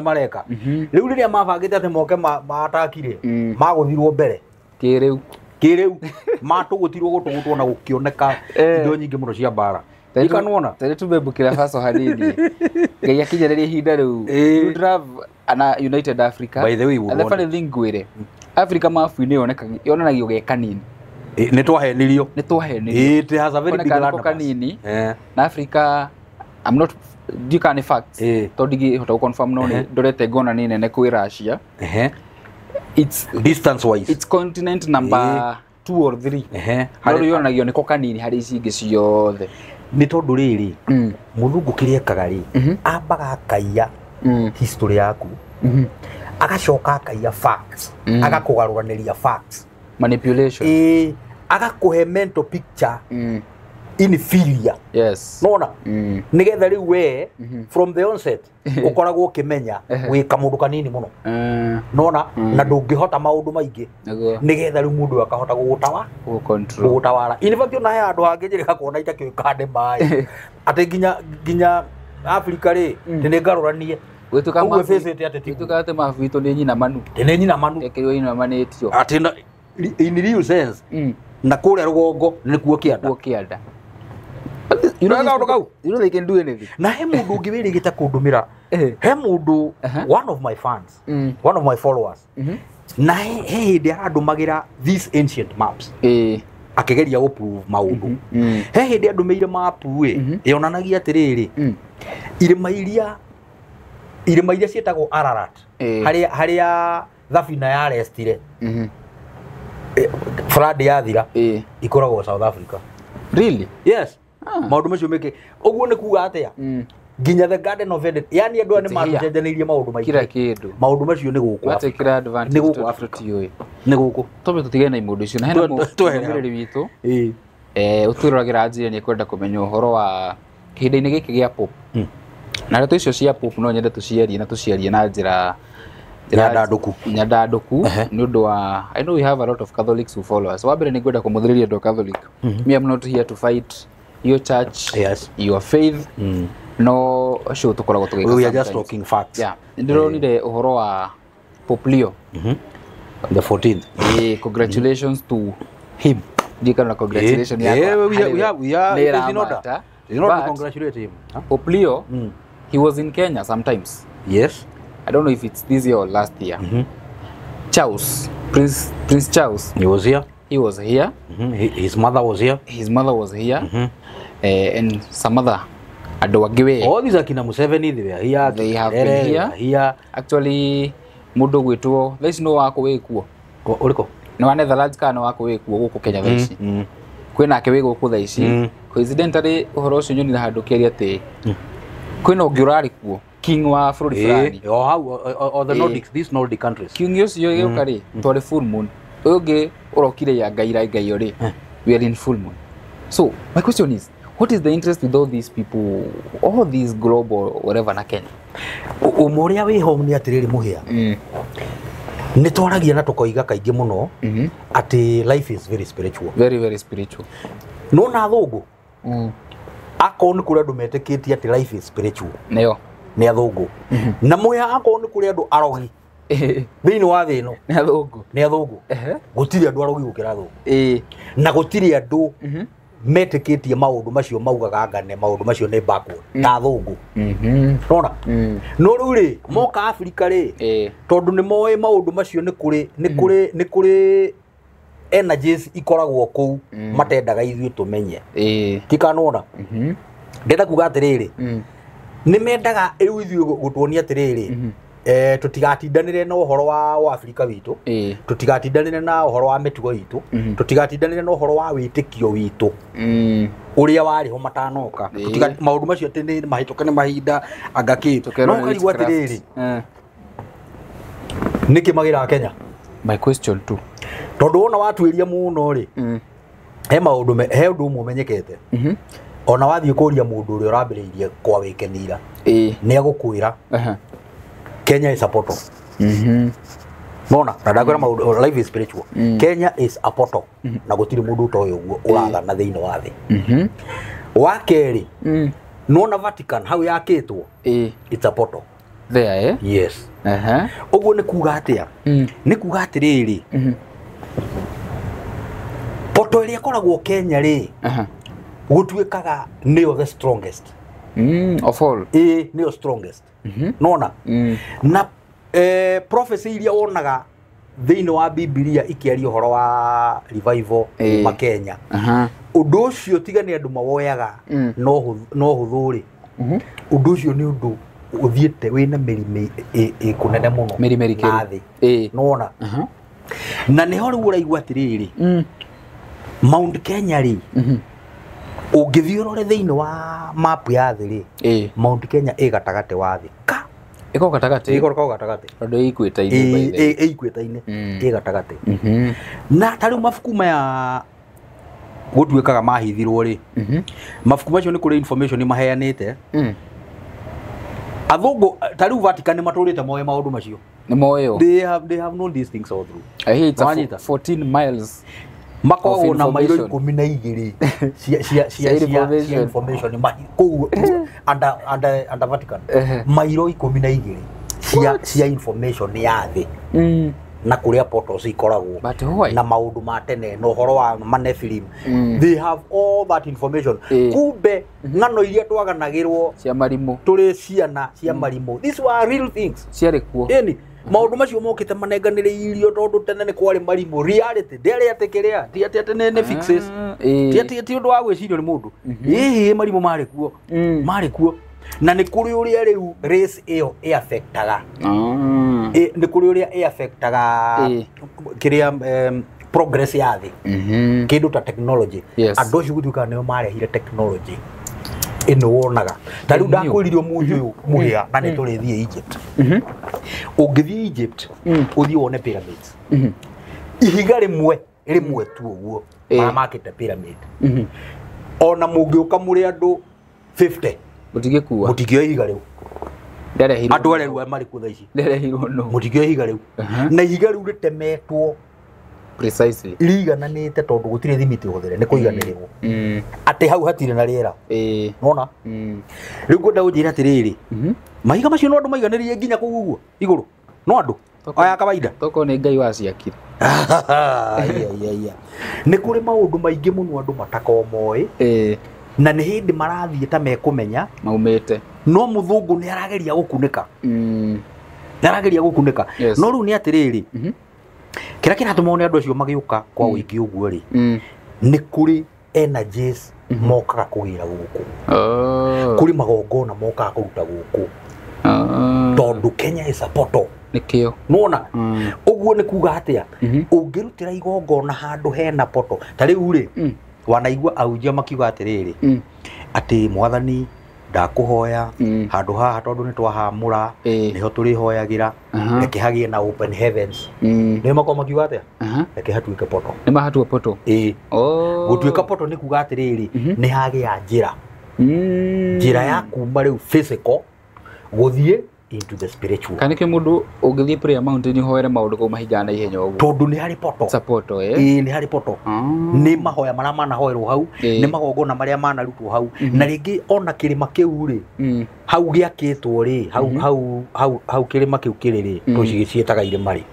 mareka riu riria mabangite ate moke maatakire maguthirwo mbere kiriu matugutirwo gutugutwo na gukioneka indo nyingi muno cia bara ikanona tare tubebukira faso hanini ngai akinyariria hinda riu you drive ana United Africa by the way and the funny thing gwire Africa mafu ni yonanagio ge kanini ni twahenirio it has a very big land kanini na Africa I'm not you can facts todigi hota confirm no ni ndorete ngona ni nene kwi Russia it's distance wise it's continent number 2 or 3 haro yonagio ni kanini hari ici ingi ciothe ni tondu riri murungu kiriekaga ri ambaga akaiya history yaku agacoka akaiya facts agakugaruraniria facts manipulation agakuhe mental picture inferior nona nigetha riu we from the onset ukoragwo ukimenya wika mundu kanini muno nona na ndungihota maundu maingi nigetha riu mundu akahota gugutawara in fact ona ya andu angi njirika kuona itakiukande mai ate ginya Africa ri ni ngaruranie gwitukate mavito ni nyina manu ekirwo nyina manetio ate in real sense na kuria rugongo ni kuo kianda you know they can do anything na he mundu ungi wirigite kundumira he mundu one of my fans one of my followers na he hindi arandumagira these ancient maps akigeria go prove maundu he hindi andumeire map yonanagia atiriri irima iria cietagwo Ararat haria thabina ya restire flood yathira ikoragwo South Africa really yes maundu macio meke oguo ni kuga atia ginya the Garden of Eden yani andu ani macenjanirie maundu maingĩ kira kindu maundu macio ni guku watekira advantage to Africa ni guku tobe tutige na imundu icio na hena mumiriri witu utwiragira njira ni kwenda kumenya uhoro wa kihinda-ini giki gia pop na ndeto icio cia pop no nyende tuciarie na njira nyandanduku ni undu wa I know we have a lot of Catholics who follow us wabere ni gwenda kumuthiriria ndo Catholic me I'm not here to fight your church your faith no show tukoragwo tugika we are just talking facts ndironire uhoro wa Pope Leo the 14th congratulations to him dikana congratulations we are is not to congratulate him Pope Leo he was in Kenya sometimes yes I don't know if it's this year or last year Charles Prince Charles he was here his mother was here and some other adwagiwe all these akina Museveni they have been here actually mundu gwitwo there is no wako wekuo uriko no one Netherlands kana wako wekuo guku Kenya thaici kwina ake we guku thaici coincidentally uhoro ucio nyoni na handu keri ati kwina ungiurari kuo king wa bururi fulani or the Nordics these Nordic countries king ucio giukari twari full moon ungi urokire ya ngai rai ngai ori we are in full moon so my question is What is the interest with all these people, all these global whatever na Kenya? Umoria wiho ni atiriri muhia. Ni twaragia na tukoiga kaingi muno ati life is very spiritual. Very very spiritual. No na thungu. Ako ni kuri andu meteketie ati life is spiritual. Neo. Ni athungu. Na muhia ako ni kuri andu arogi. Thiini wa thi no. Ni athungu. Ni athungu. Gutiri andu arogi gukira athungu. Na gutiri andu meteketie maundu macio maugaga ngane maundu macio ni backward ta thungu. Rona. No riu ri moka Africa ri tondu ni moe maundu macio ni kuri energies ikoragwo kou matendaga ithuĩ tumenye. Tikanona. Ndenda kuga atiriri ni mendaga riu ithuĩ gutuonia atiriri tutigatindanire na uhoro wa Africa witu, tutigatindanire na uhoro wa mitugo witu, tutigatindanire na uhoro wa witikio witu uria wari ho matanoka, maundu macio tene mahitũke ni mahinda angakitu no kari gwatiriri niki magira Kenya. My question too, tondu wona watuiria muno ri he maundu he undu mumenyekete ona wathie kuria mundu uria urambiriirie kwa wikenira ni agukwira Kenya is a portal. Nona, nadakwira maundu life is spiritual. Kenya is a portal. Na gutiri mundu toyo uguo uratha na thiini wa thi. Wa keri nona Vatican hau yakitwo it's a portal. There Yes. Uguo ni kuga atia? Ni kuga atiriri portal iria koragwo Kenya ri gutuikaga niyo the strongest of all. Niyo strongest. Nona na prophecy iria wonaga thiini wa Biblia ikiaria uhoro wa revival ma Kenya. Undu ucio tiga ni andu mawoyaga no huthuri. Undu ucio ni undu uthiete wina mirime kunene muno mirime kiri. Nona na ni hori uraigua atiriri Mount Kenya ri ungithiurore thiini wa map ya thi ri Mount Kenya gatagate wa thi iko gatagate tondu ikwita-ini gatagate na tariu mabuku maya gutuikaga mahithirwo ri mabuku macio ni kuri information maheanite athungu tariu Vatican ni maturite moe maundu macio ni moyo they have known these things all through. I hear it's 14 miles makoragwo na mairo 12 cia information kou under Vatican mairo 12 cia information ya thi na kuria portals ikoragwo na maundu ma tene no horo wa manefilm they have all that information kumbe ngano iria twaganagirwo cia marimu turi ciana cia marimu these were real things ciari kuo maundu macio mokite manenganire irio tondu tene ni kwari marimu reality ndere atekerea ti ati tene ne fixes ti undu wa gwicirio ni mundu marimu mari kuo na ni kuri uria riu race iyo affectaga ni kuri uria affectaga kiria progress ya thi kindu ta technology andu acio gutuika nio marehire technology ino wonaga tariu ndakwiririo munju uyu muhia na ni turithie Egypt ungithie Egypt uthie wone pyramids ihiga rimwe tu uguo makite pyramid ona mungiuka muri andu 50 mutigio ihiga riu andu aria riu mari ku thaici mutigio ihiga riu na ihiga riu ritemetwo precisely rigananite tondu gutire thimiti huthere ni kuiganirwo ati hau hatire na riera nona riu ngwenda unjira atiriri mahiga macio no andu maiganirie nginya kuu uguo iguru no andu aya kawaida toko ni ngai waciakire ni kuri maundu maingi muno andu matakomoi na ni hindi marathie ta mekumenya maumite no muthungu ni arageria gukunika no riu ni atiriri kira kiratuma andu acio magiuka kwa wiki uguo ri ni kuri energies mokaga kugira guku kuri magongona mokaga kuruta guku tondu Kenya is a portal nikio nona uguo ni kuga atia ungirutira igongona handu hena portal ta riu ri wanaigua aujia makiuga atiriri ati mwathani ndakuhoya handu haha tondu ni twahamura niho turihoyagira reke hagie na open heavens ni mako makiuga atia reke hatuike poto ni mahatue poto gutuika poto ni kuga atiriri ni hagia njira ya kuma riu physical guthie into the spiritual. Kanike mundu ungithie prayer mountain hoere maundu ko mahigana ihenya uguo tondu ni hari poto support ni hari poto ni mahoya mara mana hoerwo hau ni magongona maria mana rutwo hau na ringi ona kirima kiu ri hau giakitwo ri hau kirima kiu kiriri tucigicietaga irima ri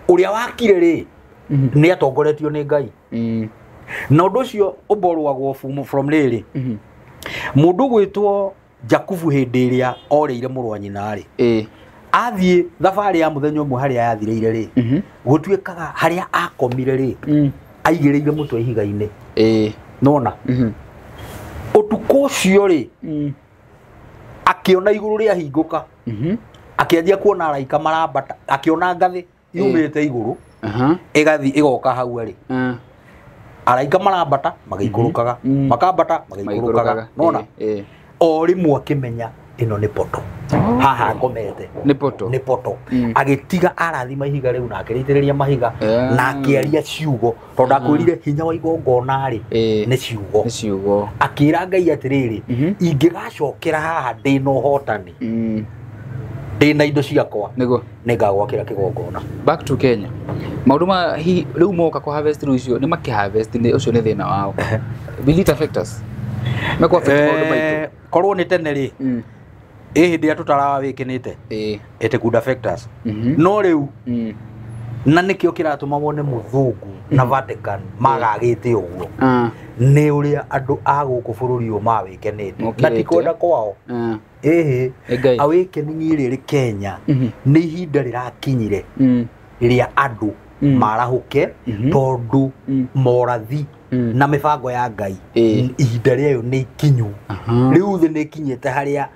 uria wakire ri ni atongoretio ni Ngai na undu ucio uborwagwo from riri mundu gwitwo Jakubu hindi iria oreire murwa nyina ri athie thabari ya muthenya umwe haria yathireire ri gutuikaga haria akomire ri aigireire mutwe ihiga-ini nona utuko ucio ri akiona iguru ria hinguka akianjia kuona araika marambata akiona ngathi yumite iguru igathi igoka hau ri araika marambata magaikurukaga makambata magaikurukaga nona o rimwe akimenya ino ni poto haha ngomete ni poto agitiga arathima ihiga riu na akiritireria mahiga na akiaria ciugo tondu akwirire hinya wa igongona ri ni ciugo akira Ngai atiriri ingigacokera haha ndina uhotani ndina indo ciakwa ningagwakira kigongona. Back to Kenya maundu ma riu moka ku harvest rucio ni makiharvest ni ucio ni thina wao will it affect us meko affect maundu maitu korwo ni tene ri hindi atutarawa wikinite it could affect us no riu na nikio kiratuma wone muthungu na Vatican magagite uguo ni uria andu a guku bururi u mawikenete na tikwenda kwao awakening riri Kenya ni ihinda rirakinyire riria andu marahuke tondu morathi na mibango ya Ngai ihinda riyo ni ikinyu riu thi ni ikinyete haria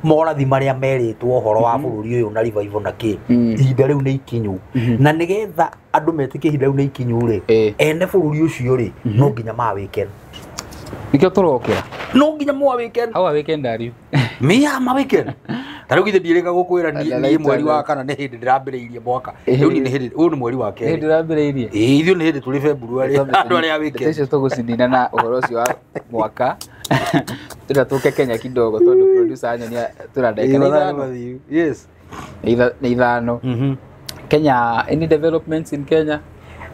morathi maria meritwo horo wa bururi uyu na revival na ki ihinda riu ni ikinyu na nigetha andu metike ihinda riu ni ikinyu ri ene bururi ucio ri no nginya mawikene nikio turokira no nginya mawikene hawa weekend ari miya mawikene tariu githe ndirega gukwira ni mweri wa kana ni hindi ndirambiriirie mwaka riu ni hindi uyu ni mweri wa keri ndirambiriirie ithu ni hindi turi February andu aria weekend techo tugucindina na uhoro ucio wa mwaka tuke Kenya kidogo tondu producer anyonia turandaika yes ni ithano Kenya any developments in Kenya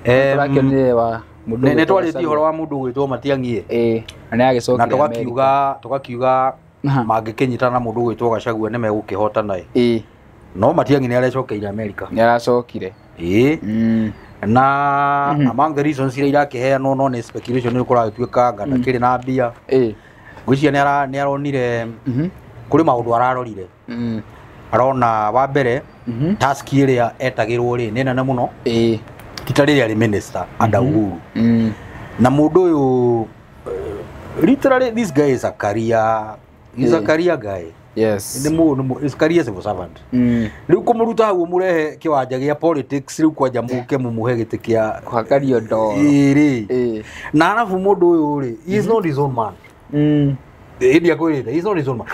turakionire wa mundu ne twaritie horo wa mundu gwitwo Matiang'i na agicokira na tugakiuga mangikinyitana mundu gwitwo Gachagua ni megukihotana no Matiang'i ni aracokeire America ni aracokire na among the reasons ira irakiheanwo no ni speculation ni kuragituika ngata kiri na mbia gwiciya ni aronire kuri maundu ararorire arona wa mbere task iria etagirwo ri ni nene muno titari ya minister under Uhuru na mundu uyu literally this guy is a career guy yes is career civil servant riu kumuruta hau murehe kiwanja gia politics riu kwanja muke mumuhe giti kia kwakario ndo na arafu mundu uyu ri he is not his own man India kwirite he is not his own man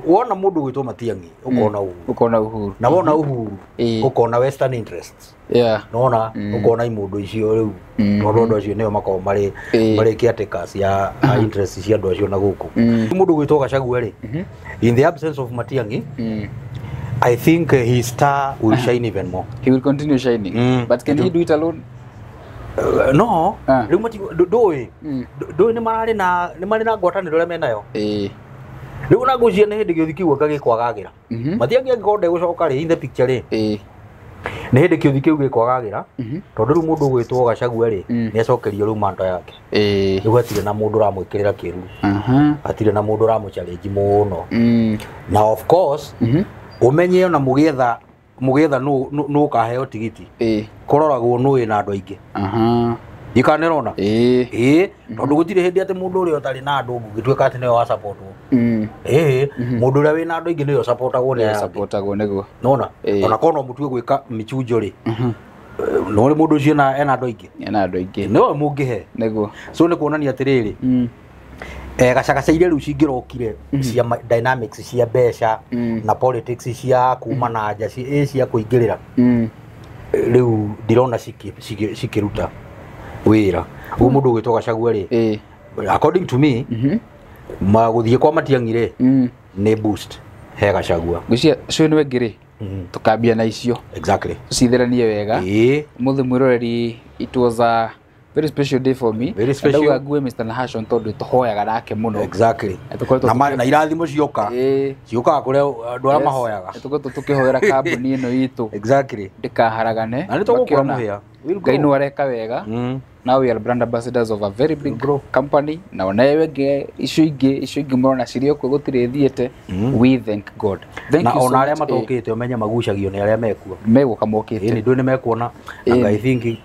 wona mundu gwitwo Matiang'i ukona Uhuru na wona Uhuru ukona western interests nona ukona imundu icio riu tondu acio nio makao mari caretakers ya interests cia andu acio na guku mundu gwitwo Gachagua ri in the absence of Matiang'i I think his star will shine even more. He will continue shining but can he do it alone? No riu ndoi ni mari na ngwataniro ria menayo riu na ngucia ni hindi giuthi kiu gagikwagagira Matiang'i angikonde gucoka ri in the picture ri ni hindi kiuthi kiu gikwagagira tondu riu mundu gwitwo Gachagua ri ni acokerio riu mando yake riu atire na mundu ramwikirira kiru atire na mundu ramuchallenge muno na of course umenye na mugetha no kaheo tigiti kororagwo no ina andu aingi ikanirona tondu gutire hindi ati mundu uri otari na andu gitweka ati niyo wa support mundu uri wina andu aingi niyo supportagwo nego nona ona kono mutue gwika michunjo ri no ri mundu ucio ena andu aingi no no mungihe nego so ni kuonania atiriri gacagaca iria riu cingirokire cia dynamics cia mbeca na politics cia kuma na nja cia kuingirira riu ndirona cikiruta wira u mundu gwitwa Gachagua ri according to me maguthie kwa Matiang'i ni boost he Gachagua gucia cio ni wengiri tukambia na icio exactly citheranie wega muthe mwiroreri it was a very special day for me. Very special. Ndaga ngue Mr. Nahashon tondu tuhoyaga nake muno. Exactly. Na irathimo cioka. Cioka kure andu ara mahoyaga. Tukoto tukihoera kambuni ino itu. Exactly. Ndikaharagane. Na nitugukura muhia. Gaino areka wega. Now we are brand ambassadors of a very big company. Na onawe ge icio ingi murona cirio ko gutire thiete. We thank God. Thank you so much. Na onaria matokite umenye magucagio ni aria mekuo. Meguka mokite. Ni ndu ni mekuona. I think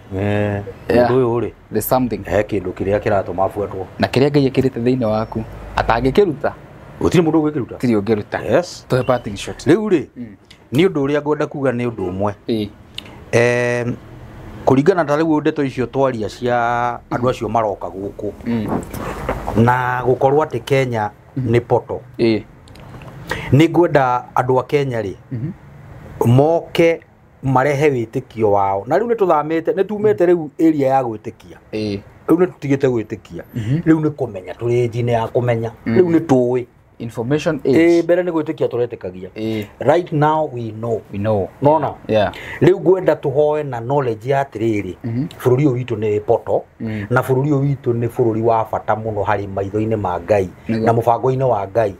ndu uyu uri there's something kindu kiria kiratuma buetwo na kiria ngai ekirite thiini waku atangikiruta gutiri mundu gwikiruta tiri ungiruta yes to parting shot riu ri ni undu uria ngwenda kuga ni undu umwe kuringana ta riu ndeto icio twaria cia andu acio maroka guku na gukorwo ati Kenya ni poto ni ngwenda andu a Kenya ri moke marehe witikio wao na riu nituthamite nitumite riu area ya gwitikia riu nitutigite gwitikia riu ni kumenya turi njine ya kumenya riu ni tuwi information age mbere ni gwitikia turetikagia right now we know nona yeah riu gwenda tuhoe na knowledge ya tiriri bururi uyu witu ni poto na bururi uyu witu ni bururi wa bata muno hari maitho-ini ma Ngai na mubango-ini wa Ngai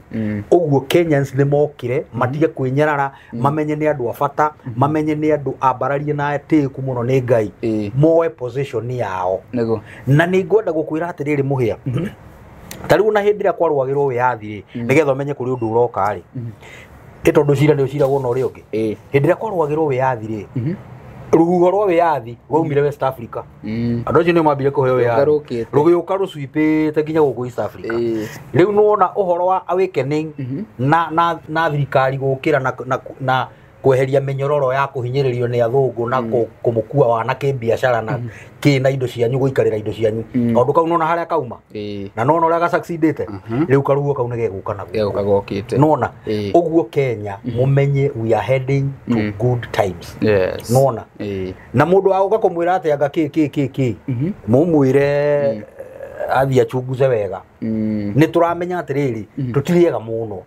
uguo Kenyans ni mokire matige kwinyarara mamenye ni andu abata mamenye ni andu ambararie na atiku muno ni Ngai moe position yao na ni ngwenda gukwira atiriri muhia tariu na hindi ria kwarwagirwo wiathi nigetha umenye kuri undu uroka ri itondu cira ni uciragwo na uri ungi hindi ria kwarwagirwo wiathi ri ruhuho rwa wiathi rwaumire West Africa andu acio ni mambire kuheo wiathi rugiuka rucwipite nginya guku East Africa riu nuona uhoro wa awakening na thirikari gukira na kweheria minyororo ya kuhinyiririo ni athungu na kumukua wana kibiashara na kina indo cianyu guikarira indo cianyu kaundu kau nona haria kauma na nona uria ga succeedite riu karugo kau nige guka na gukagokite nona uguo Kenya mumenye we are heading to good times yes nona na mundu auga kumwira ati anga ki mumwire athia chunguze wega ni turamenya atiriri tutiriega muno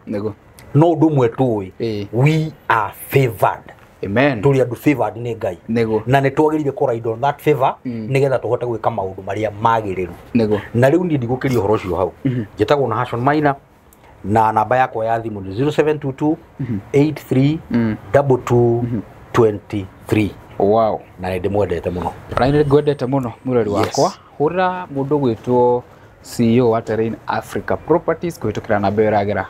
no ndu mwe tuwi we are favored amen tuli andu favored ni Ngai na ni twagirire ku ride on that favor nigetha tuhote gwika maundu maria magiriru na riu ni ndigukiria horo cio hau njitagwo Nahashon Maina na namba yakwa ya thimu ni 0722 832223 wow na ndi mwendete muno raini gwendete muno mureri wakwa hura mundu gwitwo CEO wa Terrain Africa Properties kwitukira namba iragera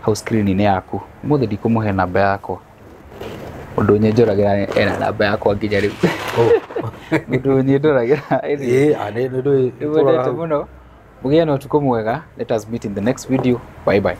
house screen ni yaku muthe ndikumuhe namba yako undu nyenjoragira ena namba yakwa nginya riu undu nyenjoragira ane ndu mugiana utuko mwega let us meet in the next video bye bye